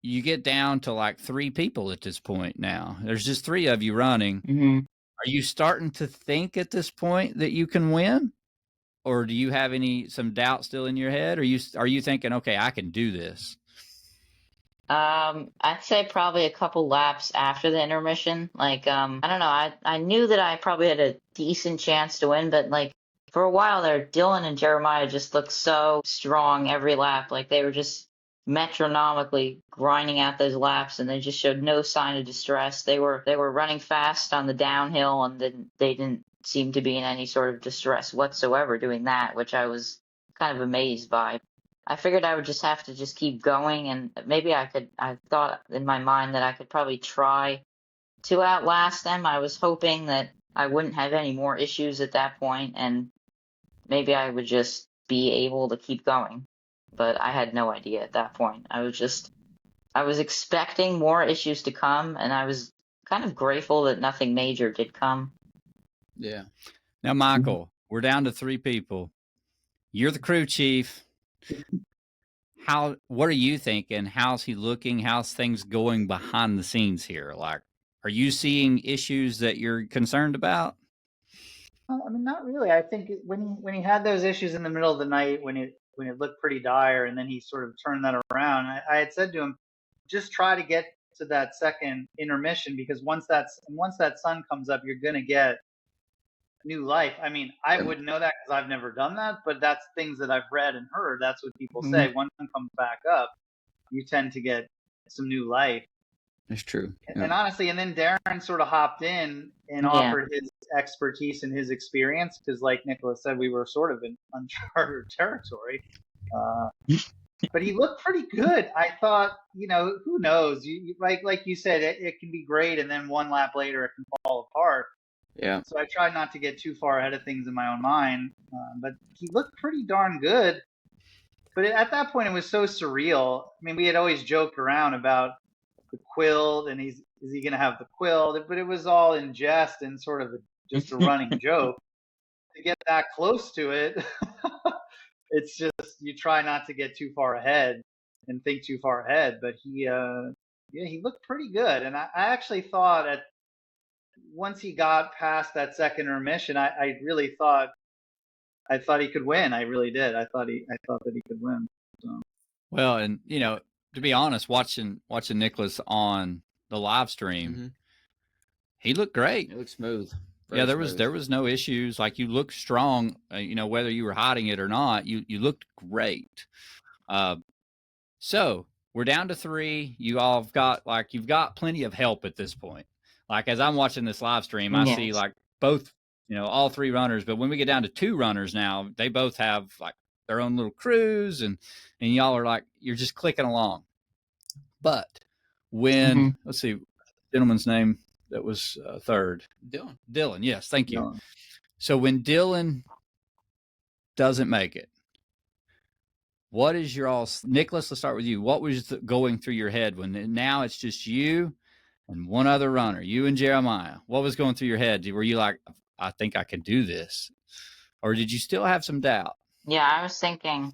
Speaker 1: you get down to like 3 people at this point now. There's just 3 of you running.
Speaker 4: Mhm.
Speaker 1: Are you starting to think at this point that you can win? Or do you have some doubt still in your head? Or are you thinking, okay, I can do this?
Speaker 4: I'd say probably a couple laps after the intermission. I don't know. I knew that I probably had a decent chance to win, but for a while there, Dylan and Jeremiah just looked so strong every lap. They were just metronomically grinding out those laps, and they just showed no sign of distress. They were running fast on the downhill, and then they didn't seem to be in any sort of distress whatsoever doing that, which I was kind of amazed by. I figured I would just have to just keep going, and maybe I thought in my mind that I could probably try to outlast them. I was hoping that I wouldn't have any more issues at that point, and maybe I would just be able to keep going. But I had no idea at that point. I was expecting more issues to come, and I was kind of grateful that nothing major did come.
Speaker 2: Yeah.
Speaker 1: Now, Michael, we're down to 3 people. You're the crew chief. What are you thinking? How's he looking? How's things going behind the scenes here? Are you seeing issues that you're concerned about?
Speaker 3: I mean, not really. I think when he had those issues in the middle of the night, when it looked pretty dire, and then he sort of turned that around, I had said to him, just try to get to that second intermission, because once that sun comes up, you're gonna get new life. I mean, I wouldn't know that because I've never done that, but that's things that I've read and heard. That's what people say. Once sun comes back up, you tend to get some new life.
Speaker 2: That's true.
Speaker 3: And honestly, and then Darren sort of hopped in and offered his expertise and his experience, because like Nicholas said, we were sort of in uncharted territory. But he looked pretty good. I thought, who knows? Like you said, it can be great, and then one lap later it can fall apart.
Speaker 2: Yeah.
Speaker 3: So I tried not to get too far ahead of things in my own mind. But he looked pretty darn good. But at that point, it was so surreal. I mean, we had always joked around about the quilt, and is he going to have the quilt? But it was all in jest and sort of just a running joke. To get that close to it, it's just you try not to get too far ahead and think too far ahead. But he looked pretty good, and I actually thought once he got past that second intermission, I really thought he could win. I really did. I thought that he could win. So.
Speaker 1: Well, and to be honest, watching Nicholas on the live stream, he looked great.
Speaker 2: It looked smooth.
Speaker 1: Yeah, there was no issues. Like, you looked strong. Whether you were hiding it or not, you looked great. So we're down to 3. You all have you've got plenty of help at this point. Like, as I'm watching this live stream, I see like both, all 3 runners. But when we get down to 2 runners now, they both have like their own little crews, and y'all are like, you're just clicking along. But when let's see, gentleman's name that was third, Dylan. Yes, thank you. Dylan. So when Dylan doesn't make it, what is Nicholas? Let's start with you. What was going through your head when now it's just you and one other runner, you and Jeremiah? What was going through your head? Were you like, I think I can do this, or did you still have some doubt?
Speaker 4: Yeah, I was thinking.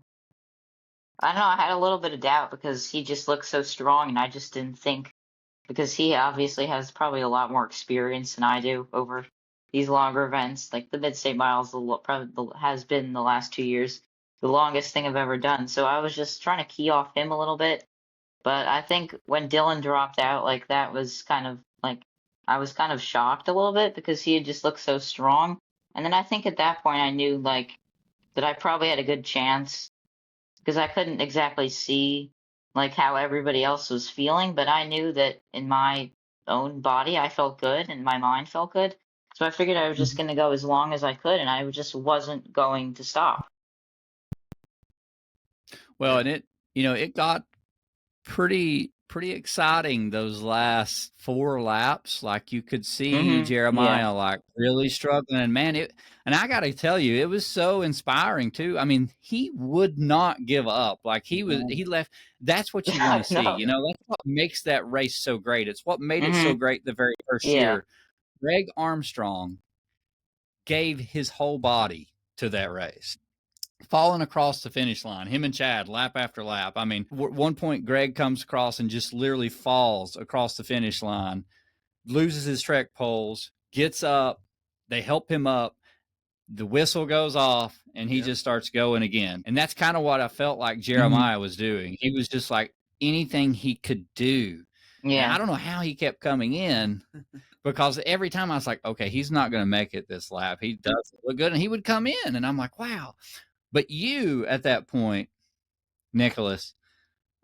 Speaker 4: I don't know. I had a little bit of doubt because he just looked so strong, and I just didn't think, because he obviously has probably a lot more experience than I do over these longer events. Like the Mid-State Miles probably has been the last 2 years the longest thing I've ever done. So I was just trying to key off him a little bit. But I think when Dylan dropped out, like, that was kind of like, I was kind of shocked a little bit because he had just looked so strong. And then I think at that point I knew, like, that I probably had a good chance, because I couldn't exactly see like how everybody else was feeling, but I knew that in my own body I felt good and my mind felt good. So I figured I was just going to go as long as I could, and I just wasn't going to stop.
Speaker 1: Well, and it got pretty exciting those last 4 laps. Like, you could see Jeremiah like really struggling, and man, and I got to tell you, it was so inspiring too. I mean, he would not give up. Like, he left. That's what you want to see. That's what makes that race so great. It's what made it so great the very first year. Greg Armstrong gave his whole body to that race, falling across the finish line, him and Chad, lap after lap. I mean, at one point, Greg comes across and just literally falls across the finish line, loses his trek poles, gets up, they help him up, the whistle goes off, and he just starts going again. And that's kind of what I felt like Jeremiah was doing. He was just like anything he could do. Yeah. And I don't know how he kept coming in, because every time I was like, okay, he's not going to make it this lap. He doesn't look good. And he would come in, and I'm like, wow. But you, at that point, Nicholas,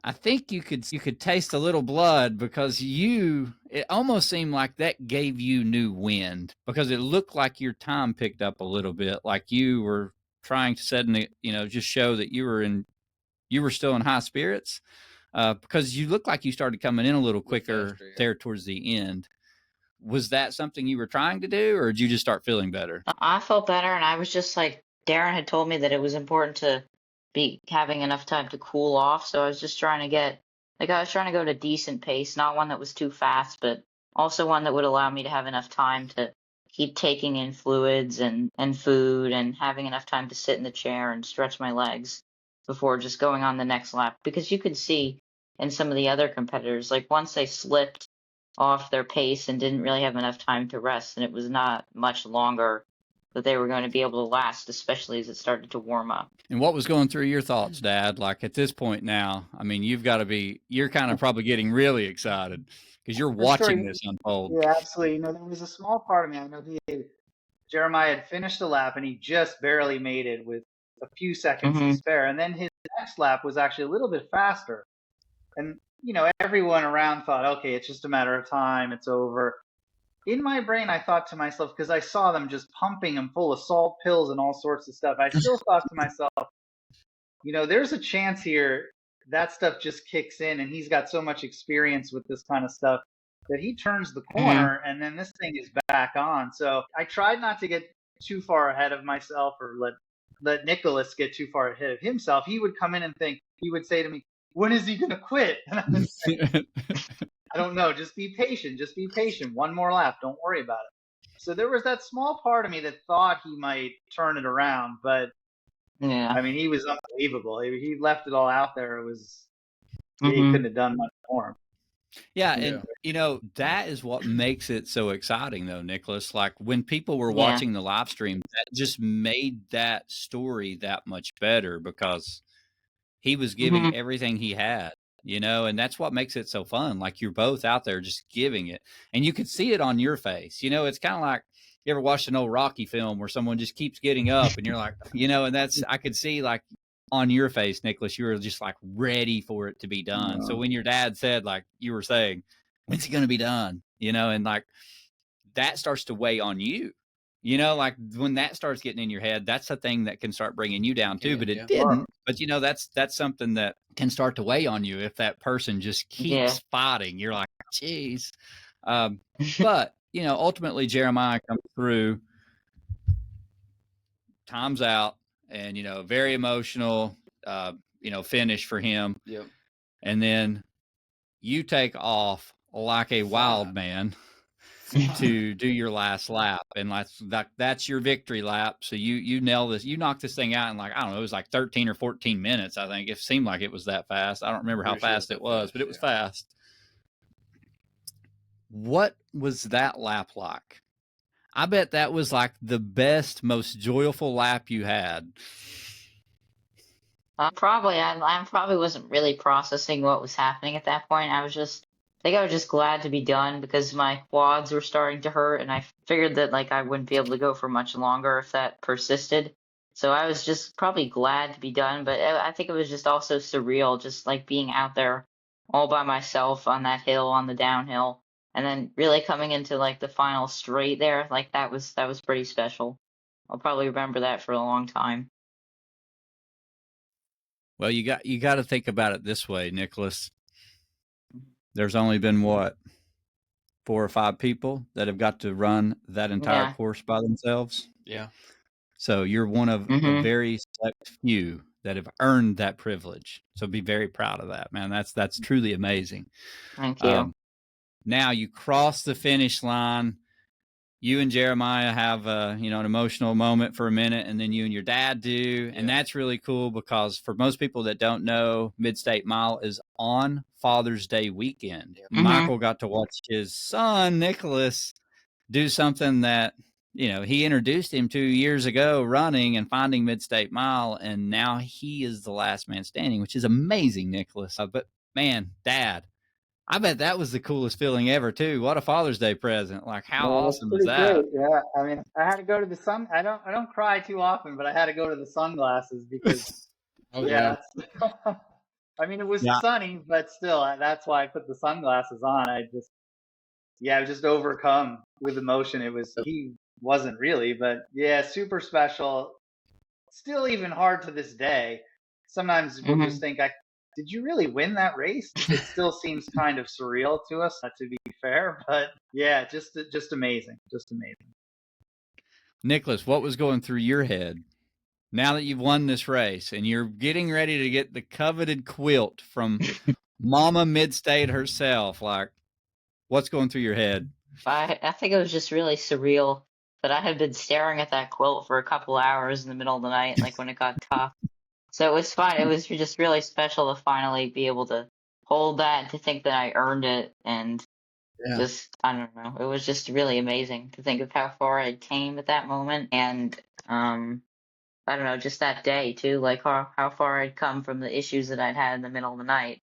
Speaker 1: I think you could taste a little blood, because it almost seemed like that gave you new wind, because it looked like your time picked up a little bit, like you were trying to suddenly, just show that you were still in high spirits, because you looked like you started coming in a little quicker there towards the end. Was that something you were trying to do, or did you just start feeling better?
Speaker 4: I felt better, and I was just like, Darren had told me that it was important to be having enough time to cool off. So I was just trying to go at a decent pace, not one that was too fast, but also one that would allow me to have enough time to keep taking in fluids and food, and having enough time to sit in the chair and stretch my legs before just going on the next lap. Because you could see in some of the other competitors, like, once they slipped off their pace and didn't really have enough time to rest, and it was not much longer that they were going to be able to last, especially as it started to warm up.
Speaker 1: And what was going through your thoughts, Dad? Like, at this point now, I mean, you're kind of probably getting really excited because you're watching this unfold.
Speaker 3: Yeah, absolutely. There was a small part of me. I know Jeremiah had finished the lap, and he just barely made it with a few seconds to spare. And then his next lap was actually a little bit faster. And, everyone around thought, okay, it's just a matter of time. It's over. In my brain, I thought to myself, because I saw them just pumping him full of salt pills and all sorts of stuff, I still thought to myself, there's a chance here that stuff just kicks in, and he's got so much experience with this kind of stuff that he turns the corner and then this thing is back on. So I tried not to get too far ahead of myself or let Nicholas get too far ahead of himself. He would come in and he would say to me, when is he going to quit? And I would say, I don't know. Just be patient. Just be patient. One more lap. Don't worry about it. So there was that small part of me that thought he might turn it around, but
Speaker 4: Yeah.
Speaker 3: I mean, he was unbelievable. He left it all out there. It was, he couldn't have done much more.
Speaker 1: Yeah, and you know, that is what makes it so exciting though, Nicholas. Like when people were watching the live stream, that just made that story that much better because he was giving everything he had, you know, and that's what makes it so fun. Like you're both out there just giving it, and you could see it on your face. You know, it's kind of like you ever watched an old Rocky film where someone just keeps getting up and you're like, you know, and that's, I could see like on your face, Nicholas, you were just like ready for it to be done. So when your dad said, like you were saying, when's it going to be done? You know, and like that starts to weigh on you, you know, like when that starts getting in your head, that's a thing that can start bringing you down too, but it didn't. But you know, that's something that can start to weigh on you if that person just keeps fighting. You're like, geez. But you know, ultimately Jeremiah comes through, time's out, and you know, very emotional, you know, finish for him.
Speaker 2: Yep.
Speaker 1: And then you take off like a wild man to do your last lap, and that's your victory lap. So you nail this, you knock this thing out in like, I don't know, it was like 13 or 14 minutes. I think it seemed like it was that fast. I don't remember how fast it was, but it was fast. What was that lap like? I bet that was like the best, most joyful lap you had.
Speaker 4: I probably wasn't really processing what was happening at that point. I was just glad to be done because my quads were starting to hurt, and I figured that like I wouldn't be able to go for much longer if that persisted. So I was just probably glad to be done, but I think it was just also surreal, just like being out there all by myself on that hill, on the downhill, and then really coming into like the final straight there, like that was pretty special. I'll probably remember that for a long time.
Speaker 1: Well, you got to think about it this way, Nicholas. There's only been what, 4 or 5 people that have got to run that entire course by themselves.
Speaker 2: Yeah.
Speaker 1: So you're one of the very select few that have earned that privilege. So be very proud of that, man. That's truly amazing.
Speaker 4: Thank you.
Speaker 1: Now you cross the finish line. You and Jeremiah have you know, an emotional moment for a minute, and then you and your dad do. And that's really cool because for most people that don't know, Mid-State Mile is on Father's Day weekend. Michael got to watch his son, Nicholas, do something that, you know, he introduced him 2 years ago running and finding Mid-State Mile. And now he is the last man standing, which is amazing, Nicholas. But man, Dad, I bet that was the coolest feeling ever too. What a Father's Day present. Like how awesome is that?
Speaker 3: Great. Yeah. I mean, I had to go to the sun. I don't cry too often, but I had to go to the sunglasses because I mean, it was sunny, but still, that's why I put the sunglasses on. I was just overcome with emotion. He wasn't really, but super special. Still even hard to this day. Sometimes we'll just think, did you really win that race? It still seems kind of surreal to us, to be fair, but just amazing. Just amazing.
Speaker 1: Nicholas, what was going through your head now that you've won this race and you're getting ready to get the coveted quilt from Mama Mid-State herself? Like, what's going through your head?
Speaker 4: I think it was just really surreal that I had been staring at that quilt for a couple hours in the middle of the night, like when it got tough. So it was fun. It was just really special to finally be able to hold that, to think that I earned it, and just, I don't know. It was just really amazing to think of how far I came at that moment, and I don't know, just that day too, like how far I'd come from the issues that I'd had in the middle of the night.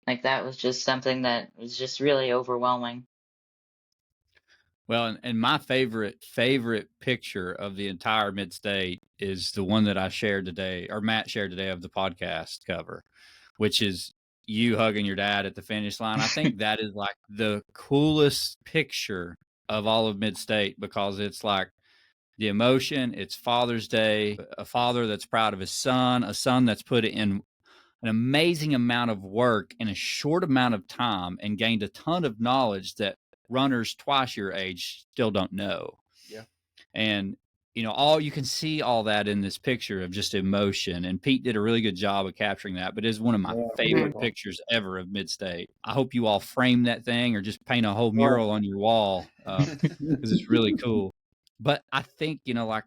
Speaker 4: Like that was just something that was just really overwhelming.
Speaker 1: Well, and my favorite picture of the entire Mid-State is the one that I shared today, or Matt shared today, of the podcast cover, which is you hugging your dad at the finish line. I think that is like the coolest picture of all of Mid-State because it's like the emotion, it's Father's Day, a father that's proud of his son, a son that's put in an amazing amount of work in a short amount of time and gained a ton of knowledge that runners twice your age still don't know.
Speaker 2: Yeah.
Speaker 1: And, all you can see all that in this picture of just emotion. And Pete did a really good job of capturing that, but it's one of my favorite pictures ever of Mid-State. I hope you all frame that thing or just paint a whole mural on your wall because it's really cool. But I think,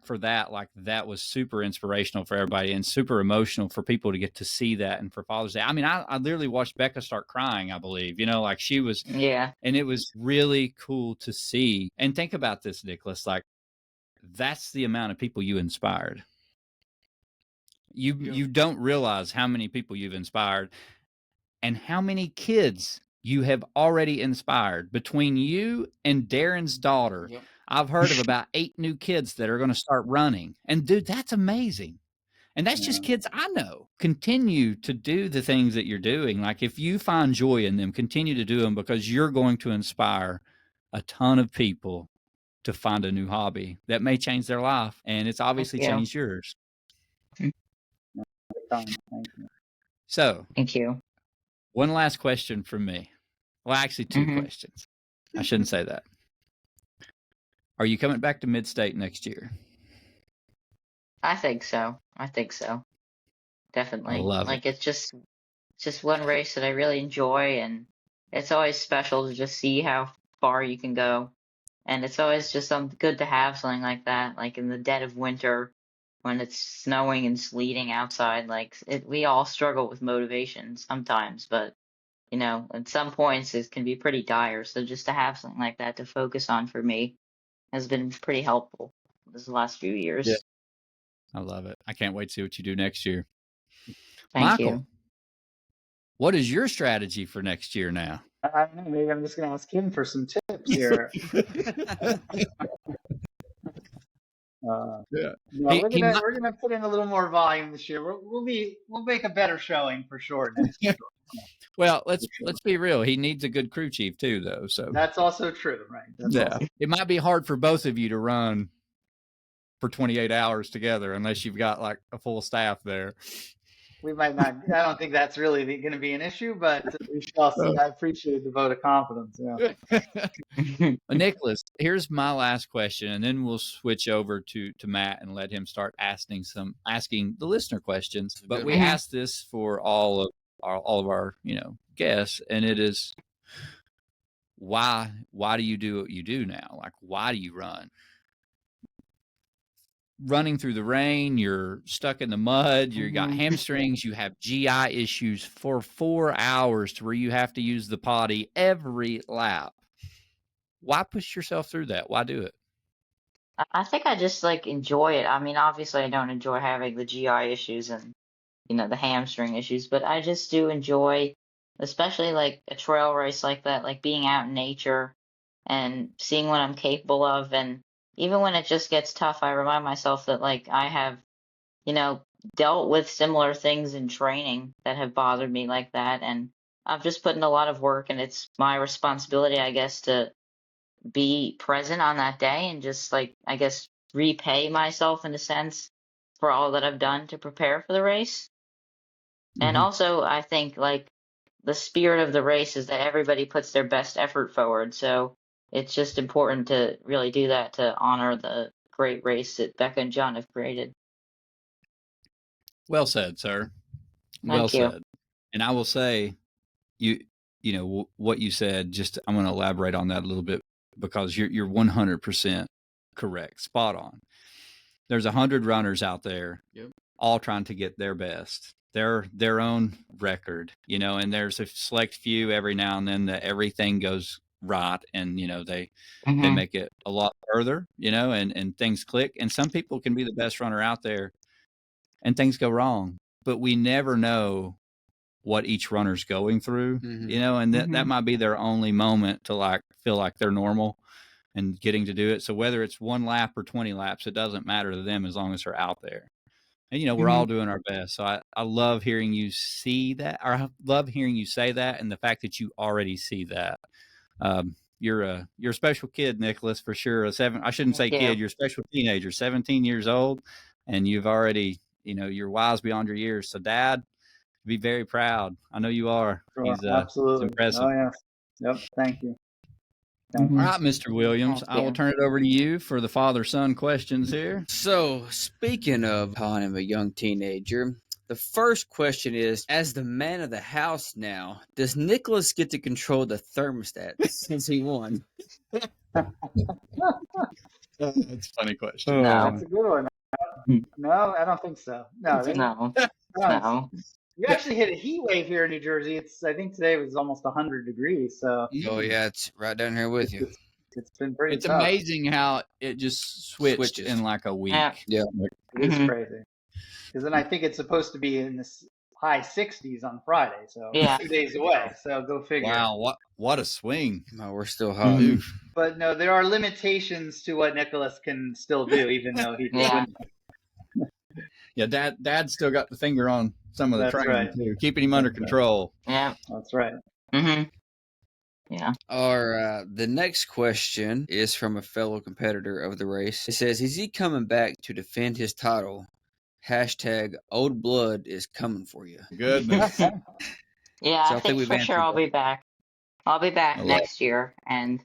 Speaker 1: for that, that was super inspirational for everybody and super emotional for people to get to see that. And for Father's Day, I mean, I literally watched Becca start crying, I believe, she was, and it was really cool to see. And think about this, Nicholas, that's the amount of people you inspired. You don't realize how many people you've inspired and how many kids you have already inspired between you and Darren's daughter.
Speaker 2: Yep.
Speaker 1: I've heard of about 8 new kids that are going to start running. And dude, that's amazing. And that's just kids I know. Continue to do the things that you're doing. Like if you find joy in them, continue to do them because you're going to inspire a ton of people to find a new hobby that may change their life. And it's obviously changed yours. So,
Speaker 4: thank you.
Speaker 1: One last question from me. Well, actually 2 questions. I shouldn't say that. Are you coming back to Mid-State next year?
Speaker 4: I think so. Definitely.
Speaker 1: I love it.
Speaker 4: It's just one race that I really enjoy, and it's always special to just see how far you can go. And it's always just good to have something like that, like in the dead of winter when it's snowing and sleeting outside. We all struggle with motivation sometimes, but at some points it can be pretty dire. So just to have something like that to focus on for me has been pretty helpful this last few years.
Speaker 1: Yeah. I love it. I can't wait to see what you do next year.
Speaker 4: Thank
Speaker 1: Michael,
Speaker 4: you.
Speaker 1: what is your strategy for next year now?
Speaker 3: I don't know. Maybe I'm just going to ask him for some tips here. We're gonna put in a little more volume this year. We'll make a better showing for sure next year.
Speaker 1: Well, let's be real. He needs a good crew chief too, though. So
Speaker 3: that's also true, right?
Speaker 1: It might be hard for both of you to run for 28 hours together unless you've got a full staff there.
Speaker 3: We might not. I don't think that's really going to be an issue, but we shall see. I appreciate the vote of confidence. Yeah.
Speaker 1: Nicholas, here's my last question, and then we'll switch over to Matt and let him start asking the listener questions. But we asked this for all of our guests, and it is why do you do what you do now? Why do you run? Running through the rain, you're stuck in the mud, you got hamstrings, you have GI issues for 4 hours to where you have to use the potty every lap. Why push yourself through that? Why do it?
Speaker 4: I think I just enjoy it. I mean, obviously I don't enjoy having the GI issues and the hamstring issues, but I just do enjoy, especially a trail race like that, being out in nature and seeing what I'm capable of. And even when it just gets tough, I remind myself that I have, dealt with similar things in training that have bothered me like that. And I've just put in a lot of work, and it's my responsibility, I guess, to be present on that day and just I guess repay myself in a sense for all that I've done to prepare for the race. And also I think the spirit of the race is that everybody puts their best effort forward. So it's just important to really do that to honor the great race that Becca and John have created.
Speaker 1: Well said, sir.
Speaker 4: Thank you.
Speaker 1: Said. And I will say, what you said, I'm going to elaborate on that a little bit because you're 100% correct, spot on. There's 100 runners out there, all trying to get their best, their own record, and there's a select few every now and then that everything goes right, and they make it a lot further, and things click, and some people can be the best runner out there and things go wrong, but we never know what each runner's going through, and that might be their only moment to feel like they're normal and getting to do it. So whether it's 1 lap or 20 laps, it doesn't matter to them as long as they're out there. And, we're all doing our best. So I love hearing you see that, or I love hearing you say that, and the fact that you already see that. You're a special kid, Nicholas, for sure. I shouldn't say kid, you're a special teenager, 17 years old, and you've already, you're wise beyond your years. So Dad, be very proud. I know you are.
Speaker 3: Sure,
Speaker 1: It's
Speaker 3: absolutely.
Speaker 1: impressive.
Speaker 3: Oh yes. Yep. Thank you. Thank
Speaker 1: All
Speaker 3: you.
Speaker 1: right, Mr. Williams,
Speaker 4: Thank
Speaker 1: I will
Speaker 4: you.
Speaker 1: turn it over to you for the father-son questions here.
Speaker 2: So, speaking of calling him a young teenager, the first question is, as the man of the house now, does Nicholas get to control the thermostat since he won?
Speaker 1: That's a funny question.
Speaker 4: No.
Speaker 3: That's a good one. No, I don't think so. No,
Speaker 4: No.
Speaker 3: no,
Speaker 4: No.
Speaker 3: you actually hit a heat wave here in New Jersey. I think today was almost 100 degrees. So
Speaker 2: Oh, yeah, it's right down here with you.
Speaker 3: it's been pretty
Speaker 1: It's
Speaker 3: tough.
Speaker 1: amazing how it just switched in like a week.
Speaker 4: Yeah.
Speaker 2: Yeah.
Speaker 3: It is
Speaker 4: Mhm.
Speaker 3: crazy. Because then I think it's supposed to be in the high 60s on Friday. So
Speaker 4: Yeah.
Speaker 3: 2 days away. So go figure.
Speaker 1: Wow, what a swing.
Speaker 2: No, we're still hot.
Speaker 1: Oof.
Speaker 3: But no, there are limitations to what Nicholas can still do, even though he
Speaker 4: Yeah.
Speaker 1: Yeah, Dad still got the finger on some of the
Speaker 3: That's
Speaker 1: training
Speaker 3: right.
Speaker 1: too, keeping him under control.
Speaker 4: Yeah.
Speaker 3: That's right.
Speaker 4: Mhm. Yeah.
Speaker 2: The next question is from a fellow competitor of the race. It says, is he coming back to defend his title? # old blood is coming for you.
Speaker 1: Goodness.
Speaker 4: Yeah,
Speaker 2: So
Speaker 4: I think
Speaker 2: we've
Speaker 4: for sure
Speaker 2: answered
Speaker 4: I'll be back. I'll be back
Speaker 1: I love
Speaker 4: next year, and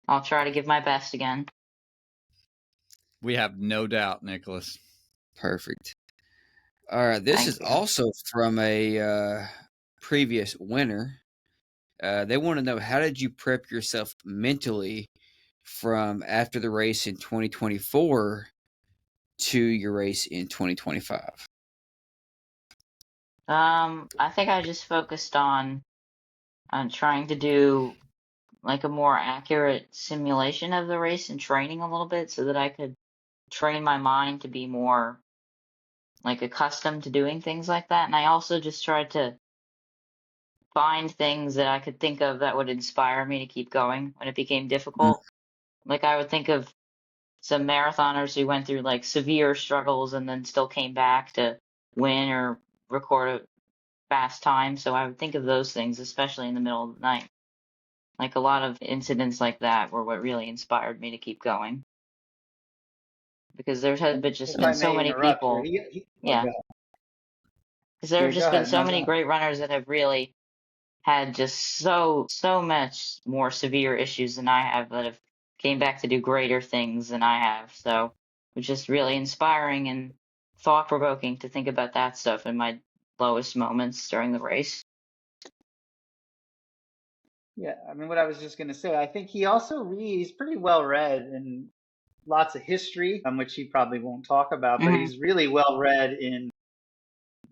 Speaker 4: I'll try to give my best again.
Speaker 1: We have no doubt, Nicholas.
Speaker 2: Perfect. All right, this
Speaker 4: Thank
Speaker 2: is
Speaker 4: you.
Speaker 2: also from a previous winner. They want to know, how did you prep yourself mentally from after the race in 2024 to your race in 2025?
Speaker 4: I think I just focused on trying to do like a more accurate simulation of the race and training a little bit so that I could train my mind to be more like accustomed to doing things like that. And I also just tried to find things that I could think of that would inspire me to keep going when it became difficult. Like I would think of some marathoners who went through like severe struggles and then still came back to win or record a fast time. So I would think of those things, especially in the middle of the night. Like a lot of incidents like that were what really inspired me to keep going. Because there have been just
Speaker 3: If
Speaker 4: been
Speaker 3: I
Speaker 4: so
Speaker 3: may
Speaker 4: many
Speaker 3: interrupt
Speaker 4: people.
Speaker 3: here.
Speaker 4: Yeah.
Speaker 3: Go ahead.
Speaker 4: Because there have
Speaker 3: Yeah,
Speaker 4: just
Speaker 3: go
Speaker 4: been
Speaker 3: ahead.
Speaker 4: so
Speaker 3: No,
Speaker 4: many
Speaker 3: go
Speaker 4: great runners that have really had just so much more severe issues than I have, that have came back to do greater things than I have. So it's just really inspiring and thought provoking to think about that stuff in my lowest moments during the race.
Speaker 3: Yeah, I mean, what I was just going to say, I think he's pretty well read in lots of history, which he probably won't talk about, but
Speaker 4: Mhm.
Speaker 3: he's really well read in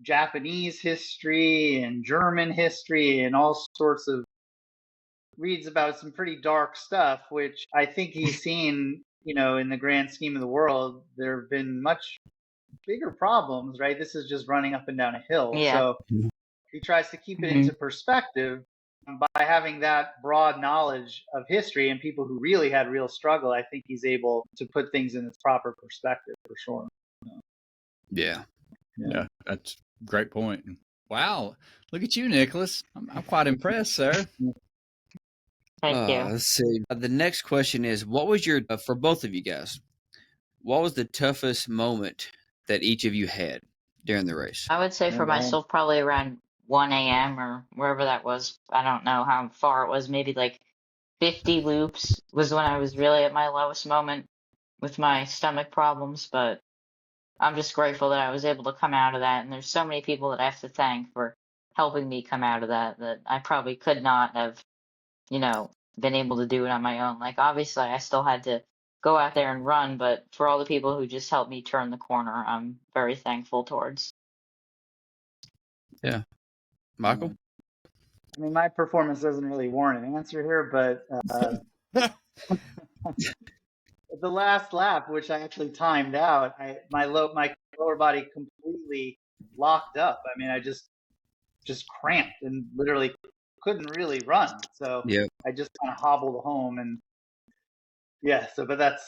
Speaker 3: Japanese history and German history and all sorts of reads about some pretty dark stuff, which I think he's seen, in the grand scheme of the world, there have been much bigger problems, right? This is just running up and down a hill.
Speaker 4: Yeah.
Speaker 3: So he tries to keep it
Speaker 4: Mhm.
Speaker 3: into perspective by having that broad knowledge of history and people who really had real struggle. I think he's able to put things in its proper perspective for sure.
Speaker 2: Yeah.
Speaker 1: Yeah, that's a great point. Wow, look at you, Nicholas. I'm quite impressed, sir.
Speaker 4: Thank you.
Speaker 2: Let's see. The next question is, what was your, for both of you guys, what was the toughest moment that each of you had during the race?
Speaker 4: I would say for
Speaker 3: Okay.
Speaker 4: myself, probably around 1 a.m. or wherever that was. I don't know how far it was. Maybe like 50 loops was when I was really at my lowest moment with my stomach problems. But I'm just grateful that I was able to come out of that. And there's so many people that I have to thank for helping me come out of that I probably could not have, been able to do it on my own. Like, obviously, I still had to go out there and run, but for all the people who just helped me turn the corner, I'm very thankful towards.
Speaker 2: Yeah. Michael?
Speaker 3: I mean, my performance doesn't really warrant an answer here, but the last lap, which I actually timed out, my lower body completely locked up. I mean, I just cramped and literally couldn't really run. So
Speaker 2: Yep.
Speaker 3: I just kind of hobbled home, and yeah. So, but that's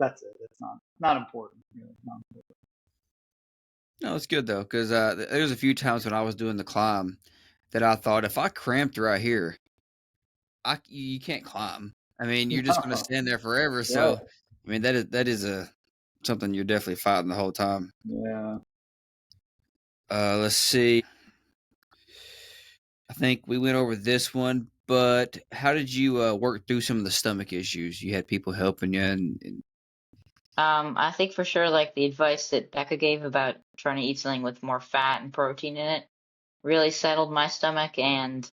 Speaker 3: it. It's not important. Really. Not important.
Speaker 2: No, it's good though, because there was a few times when I was doing the climb that I thought, if I cramped right here, you can't climb. I mean, you're just going to stand there forever. So, I mean, that is something you're definitely fighting the whole time.
Speaker 3: Yeah.
Speaker 2: Let's see. I think we went over this one, but how did you work through some of the stomach issues? You had people helping you, and
Speaker 4: I think for sure, like the advice that Becca gave about trying to eat something with more fat and protein in it really settled my stomach, and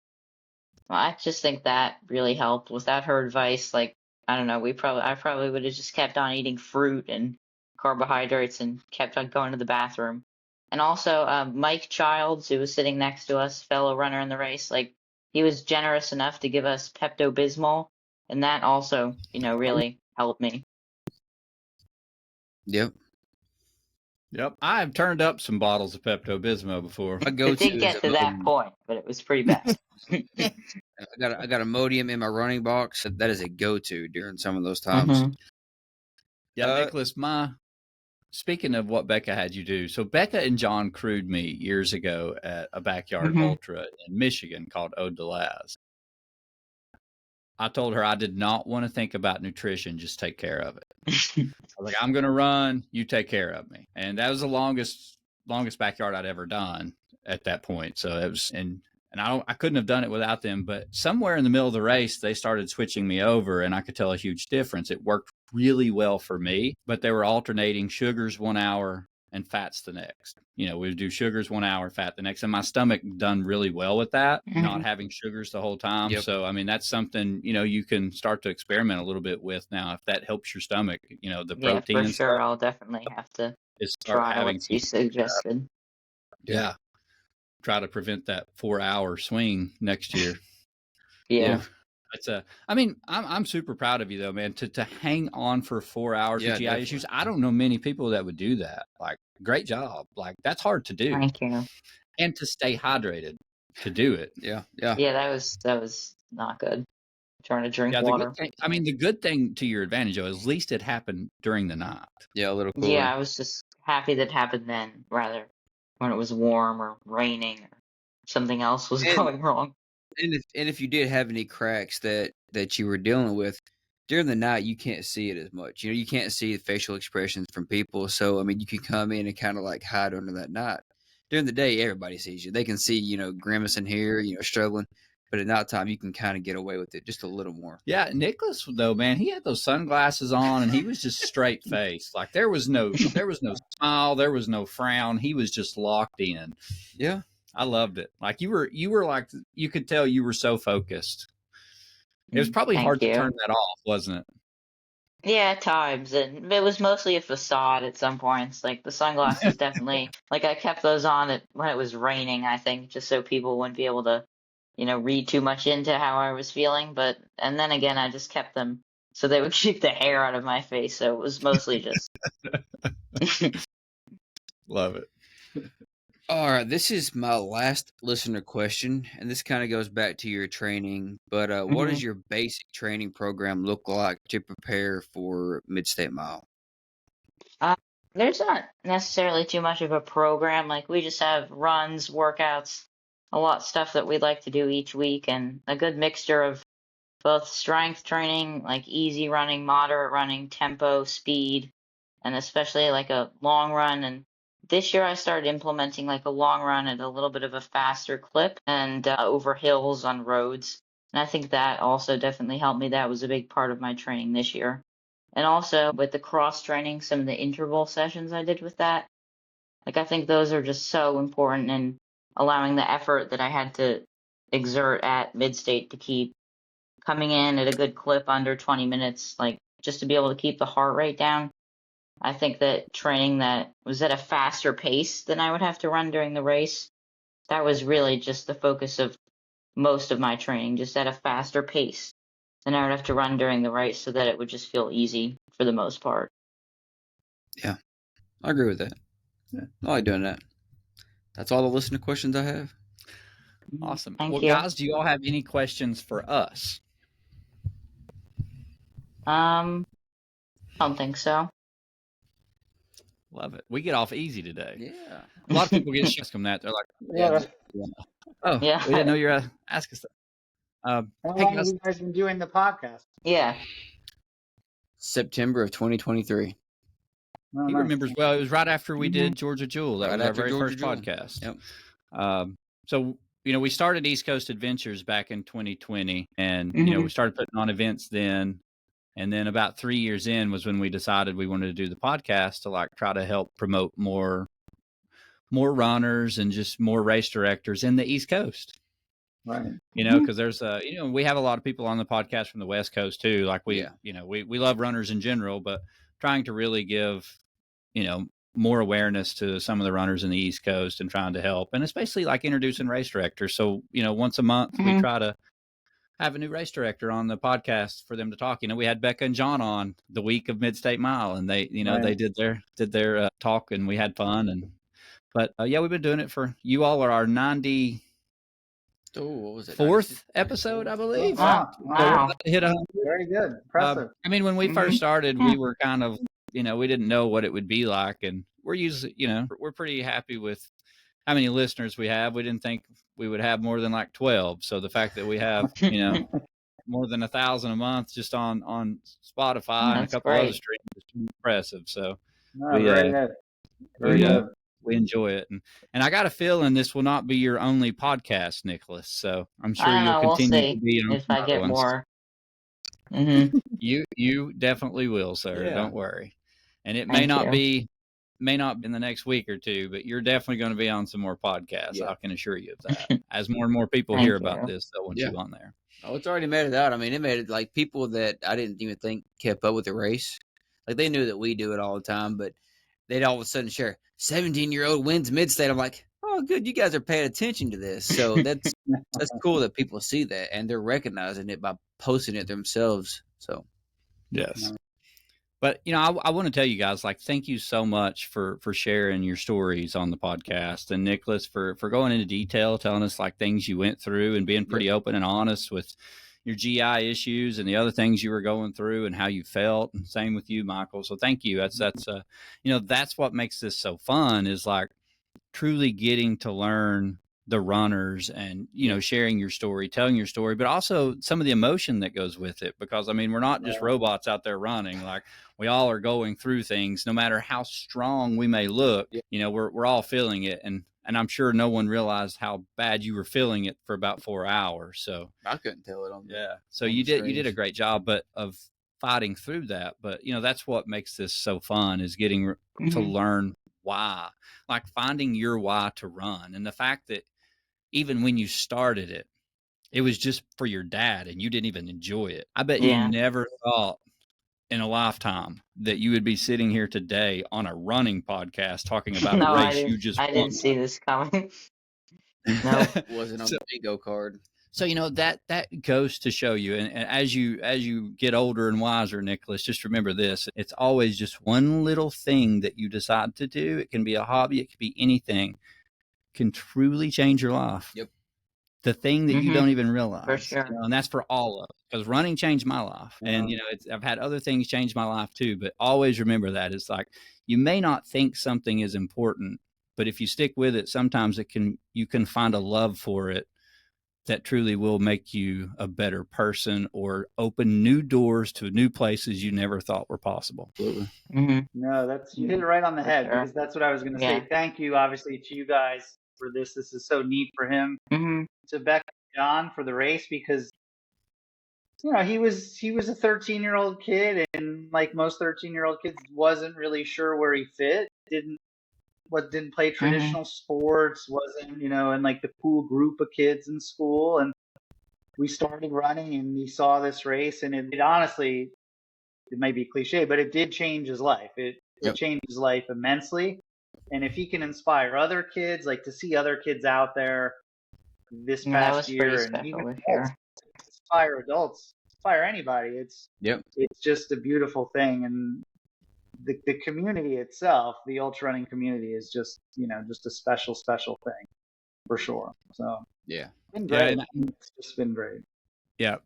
Speaker 4: well, I just think that really helped. Without her advice, like I don't know, I probably would have just kept on eating fruit and carbohydrates and kept on going to the bathroom. And also, Mike Childs, who was sitting next to us, fellow runner in the race, like he was generous enough to give us Pepto-Bismol, and that also, really helped me.
Speaker 2: yep.
Speaker 1: Yep. I've turned up some bottles of Pepto-Bismol before.
Speaker 2: My
Speaker 4: It
Speaker 2: go-to
Speaker 4: did
Speaker 2: is
Speaker 4: get to that
Speaker 2: Imodium.
Speaker 4: point, but it was pretty bad.
Speaker 2: I got Imodium in my running box. So that is a go-to during some of those times.
Speaker 4: Mhm.
Speaker 1: Yeah, Nicholas, speaking of what Becca had you do, so Becca and John crewed me years ago at a backyard
Speaker 4: Mhm.
Speaker 1: ultra in Michigan called Ode de Laz. I told her I did not want to think about nutrition, just take care of it. I was like, I'm going to run, you take care of me. And that was the longest backyard I'd ever done at that point. So it was, and I couldn't have done it without them, but somewhere in the middle of the race, they started switching me over and I could tell a huge difference. It worked really well for me, but they were alternating sugars 1 hour and fats the next. We would do sugars 1 hour, fat the next. And my stomach done really well with that, not having sugars the whole time.
Speaker 2: Yep.
Speaker 1: So, I mean, that's something, you can start to experiment a little bit with now. If that helps your stomach, the
Speaker 4: Yeah,
Speaker 1: protein
Speaker 4: for
Speaker 1: and
Speaker 4: sure.
Speaker 1: stuff,
Speaker 4: I'll definitely have to
Speaker 1: is start
Speaker 4: try
Speaker 1: having
Speaker 4: what you suggested.
Speaker 1: yeah. Try to prevent that 4 hour swing next year.
Speaker 4: Yeah.
Speaker 1: I'm super proud of you though, man, to hang on for 4 hours
Speaker 2: Yeah,
Speaker 1: with GI
Speaker 2: definitely.
Speaker 1: issues. I don't know many people that would do that. Like, great job. Like, that's hard to do.
Speaker 4: Thank you.
Speaker 1: And to stay hydrated to do it.
Speaker 2: Yeah.
Speaker 4: Yeah, that was not good. Trying to drink
Speaker 1: Yeah,
Speaker 4: water.
Speaker 1: the good thing to your advantage though, at least it happened during the night.
Speaker 2: Yeah, a little cooler.
Speaker 4: Yeah, I was just happy that happened then, rather when it was warm or raining or something else was going wrong.
Speaker 2: And if you did have any cracks that you were dealing with during the night, you can't see it as much. You can't see the facial expressions from people. So I mean, you can come in and kind of like hide under that knot. During the day, everybody sees you. They can see grimacing here, struggling. But at nighttime, you can kind of get away with it just a little more.
Speaker 1: Yeah, Nicholas though, man, he had those sunglasses on and he was just straight faced. Like there was no smile, there was no frown. He was just locked in.
Speaker 2: Yeah.
Speaker 1: I loved it. Like you were like, you could tell you were so focused. It was probably hard to turn that off, wasn't it?
Speaker 4: Yeah, at times. And it was mostly a facade at some points. Like the sunglasses definitely, like I kept those on when it was raining, I think, just so people wouldn't be able to, read too much into how I was feeling. And then again, I just kept them so they would keep the hair out of my face. So it was mostly just.
Speaker 1: Love it.
Speaker 2: All right, this is my last listener question, and this kind of goes back to your training. But what does your basic training program look like to prepare for Mid-State Mile?
Speaker 4: There's not necessarily too much of a program. Like we just have runs, workouts, a lot of stuff that we'd like to do each week, and a good mixture of both strength training, like easy running, moderate running, tempo, speed, and especially like a long run. And this year I started implementing like a long run at a little bit of a faster clip and over hills on roads. And I think that also definitely helped me. That was a big part of my training this year. And also with the cross training, some of the interval sessions I did with that. Like I think those are just so important in allowing the effort that I had to exert at Mid-State to keep coming in at a good clip under 20 minutes, like just to be able to keep the heart rate down. I think that training that was at a faster pace than I would have to run during the race, that was really just the focus of most of my training, just at a faster pace than I would have to run during the race so that it would just feel easy for the most part.
Speaker 2: Yeah, I agree with that. Yeah, I like doing that. That's all the listener questions I have.
Speaker 1: Awesome.
Speaker 4: Thank you.
Speaker 1: Guys, do you all have any questions for us?
Speaker 4: I don't think so.
Speaker 1: Love it. We get off easy today.
Speaker 2: Yeah.
Speaker 1: A lot of people get shocked from that. They're like, oh,
Speaker 4: Yeah.
Speaker 1: we didn't know you were asking stuff.
Speaker 3: How long have you guys been doing the podcast?
Speaker 4: Yeah.
Speaker 2: September of 2023.
Speaker 3: Oh,
Speaker 1: He
Speaker 3: nice.
Speaker 1: remembers well. It was right after we did Georgia Jewel. That
Speaker 2: Right
Speaker 1: was our
Speaker 2: after
Speaker 1: very
Speaker 2: Georgia
Speaker 1: first
Speaker 2: Jewel.
Speaker 1: podcast.
Speaker 2: Yep.
Speaker 1: So we started East Coast Adventures back in 2020, and we started putting on events then. And then about 3 years in was when we decided we wanted to do the podcast to like try to help promote more runners and just more race directors in the East Coast.
Speaker 3: Right.
Speaker 1: Because there's we have a lot of people on the podcast from the West Coast too. Like we love runners in general, but trying to really give, more awareness to some of the runners in the East Coast and trying to help. And it's basically like introducing race directors. So, once a month we try to have a new race director on the podcast for them to talk. We had Becca and John on the week of Mid-State Mile, and they, they did their talk, and we had fun. But we've been doing it for, you all are our 90.
Speaker 2: Oh, what was it?
Speaker 1: Fourth episode, I believe.
Speaker 3: Wow.
Speaker 1: Hit 100.
Speaker 3: Very good. Impressive.
Speaker 1: When we first started, we were kind of, we didn't know what it would be like, and we're usually, we're pretty happy with how many listeners we have. We didn't think we would have more than like 12. So the fact that we have, more than 1,000 a month just on Spotify and a couple other streams is impressive. So
Speaker 3: very good. Very good.
Speaker 1: We enjoy it. And I got a feeling this will not be your only podcast, Nicholas. So I'm sure you'll continue to be on
Speaker 4: if I get more. Mm-hmm.
Speaker 1: You definitely will, sir.
Speaker 2: Yeah.
Speaker 1: Don't worry. And it may not be in the next week or two, but you're definitely going to be on some more podcasts. Yeah. I can assure you of that. As more and more people hear about this, they'll want you on there.
Speaker 2: Oh, it's already made it out. It made it like people that I didn't even think kept up with the race. Like they knew that we do it all the time, but they'd all of a sudden share 17-year-old wins Mid-State. I'm like, oh, good. You guys are paying attention to this. So that's cool that people see that and they're recognizing it by posting it themselves. So,
Speaker 1: yes. But, I want to tell you guys, like, thank you so much for sharing your stories on the podcast. And Nicholas, for going into detail, telling us like things you went through and being pretty open and honest with your GI issues and the other things you were going through and how you felt. And same with you, Michael. So thank you. That's what makes this so fun, is like truly getting to learn the runners and, sharing your story, telling your story, but also some of the emotion that goes with it. Because we're not just robots out there running. Like we all are going through things, no matter how strong we may look, we're all feeling it. And I'm sure no one realized how bad you were feeling it for about 4 hours. So
Speaker 2: I couldn't tell it on.
Speaker 1: So you did a great job, of fighting through that. But that's what makes this so fun, is getting to learn why, like finding your why to run. And the fact that even when you started it, it was just for your dad and you didn't even enjoy it. I bet you never thought in a lifetime that you would be sitting here today on a running podcast talking about a race
Speaker 4: I didn't see this coming. No,
Speaker 2: wasn't on the bingo card.
Speaker 1: So that goes to show you, and as you get older and wiser, Nicholas, just remember this: it's always just one little thing that you decide to do. It can be a hobby, it could be anything, can truly change your life.
Speaker 2: Yep.
Speaker 1: The thing that you don't even realize.
Speaker 4: For sure.
Speaker 1: And that's for all of us, because running changed my life. And, I've had other things change my life too, but always remember that. It's like, you may not think something is important, but if you stick with it, sometimes you can find a love for it that truly will make you a better person or open new doors to new places you never thought were possible.
Speaker 2: Absolutely.
Speaker 3: No, you hit it right on the head, because that's what I was going to say. Thank you, obviously, to you guys for this. This is so neat for him. To Becca and John for the race, because he was a 13-year-old kid, and like most 13-year-old kids, wasn't really sure where he fit. Didn't play traditional sports, wasn't in like the cool group of kids in school. And we started running, and he saw this race, and it honestly, it might be cliche, but it did change his life. It changed his life immensely. And if he can inspire other kids, like to see other kids out there this past year, and even inspire adults, inspire anybody, it's just a beautiful thing. And the community itself, the ultra running community, is just just a special thing for sure. So it's been great. It's just been great.
Speaker 1: Yeah,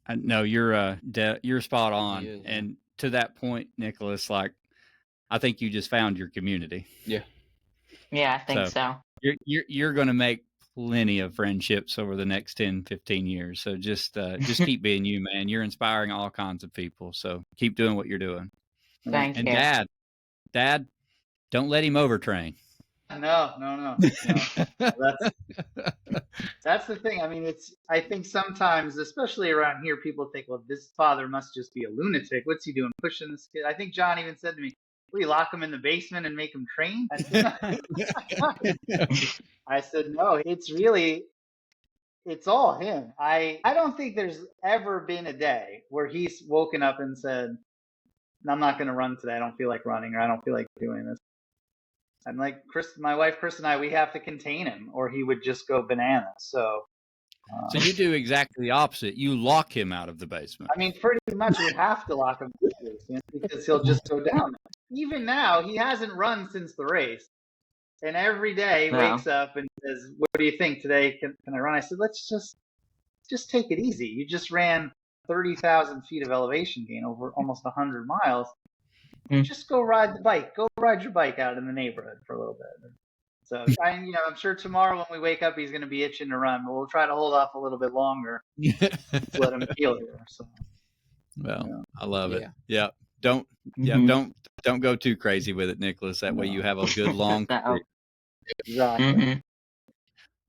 Speaker 1: no, you're spot on. And to that point, Nicholas, like, I think you just found your community.
Speaker 4: Yeah, I think so.
Speaker 1: You're going to make plenty of friendships over the next 10, 15 years. So just keep being you, man. You're inspiring all kinds of people. So keep doing what you're doing.
Speaker 4: Thank you.
Speaker 1: And Dad, don't let him overtrain.
Speaker 3: No. That's the thing. I mean, I think sometimes, especially around here, people think, well, this father must just be a lunatic. What's he doing, pushing this kid? I think John even said to me, "Will you lock him in the basement and make him train?" I said, no, it's all him. I don't think there's ever been a day where he's woken up and said, "I'm not going to run today. I don't feel like running, or I don't feel like doing this." I'm like, my wife Chris and I, we have to contain him, or he would just go bananas. So
Speaker 1: you do exactly the opposite. You lock him out of the basement.
Speaker 3: I mean, pretty much we have to lock him in the basement because he'll just go down. Even now, he hasn't run since the race. And every day he wakes up and says, "What do you think today? Can I run?" I said, "Let's just take it easy. You just ran 30,000 feet of elevation gain over almost 100 miles. Just go ride the bike. Go ride your bike out in the neighborhood for a little bit." So I'm sure tomorrow when we wake up, he's going to be itching to run, but we'll try to hold off a little bit longer. Let him feel here. So.
Speaker 1: Well, I love it. Yeah. Don't go too crazy with it, Nicholas. That way you have a good long career.
Speaker 3: Exactly.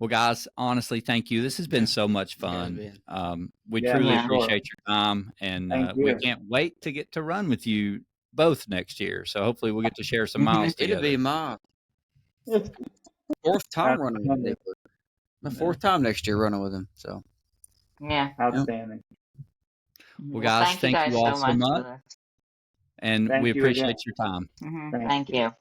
Speaker 1: Well, guys, honestly, thank you. This has been so much fun. We truly appreciate your time, and we can't wait to get to run with you both next year. So hopefully we'll get to share some miles together.
Speaker 2: It'll be my fourth time running with him. My fourth time next year running with him. So
Speaker 3: outstanding.
Speaker 1: Well, guys, thank you all so much. And we appreciate your time.
Speaker 4: Thank you.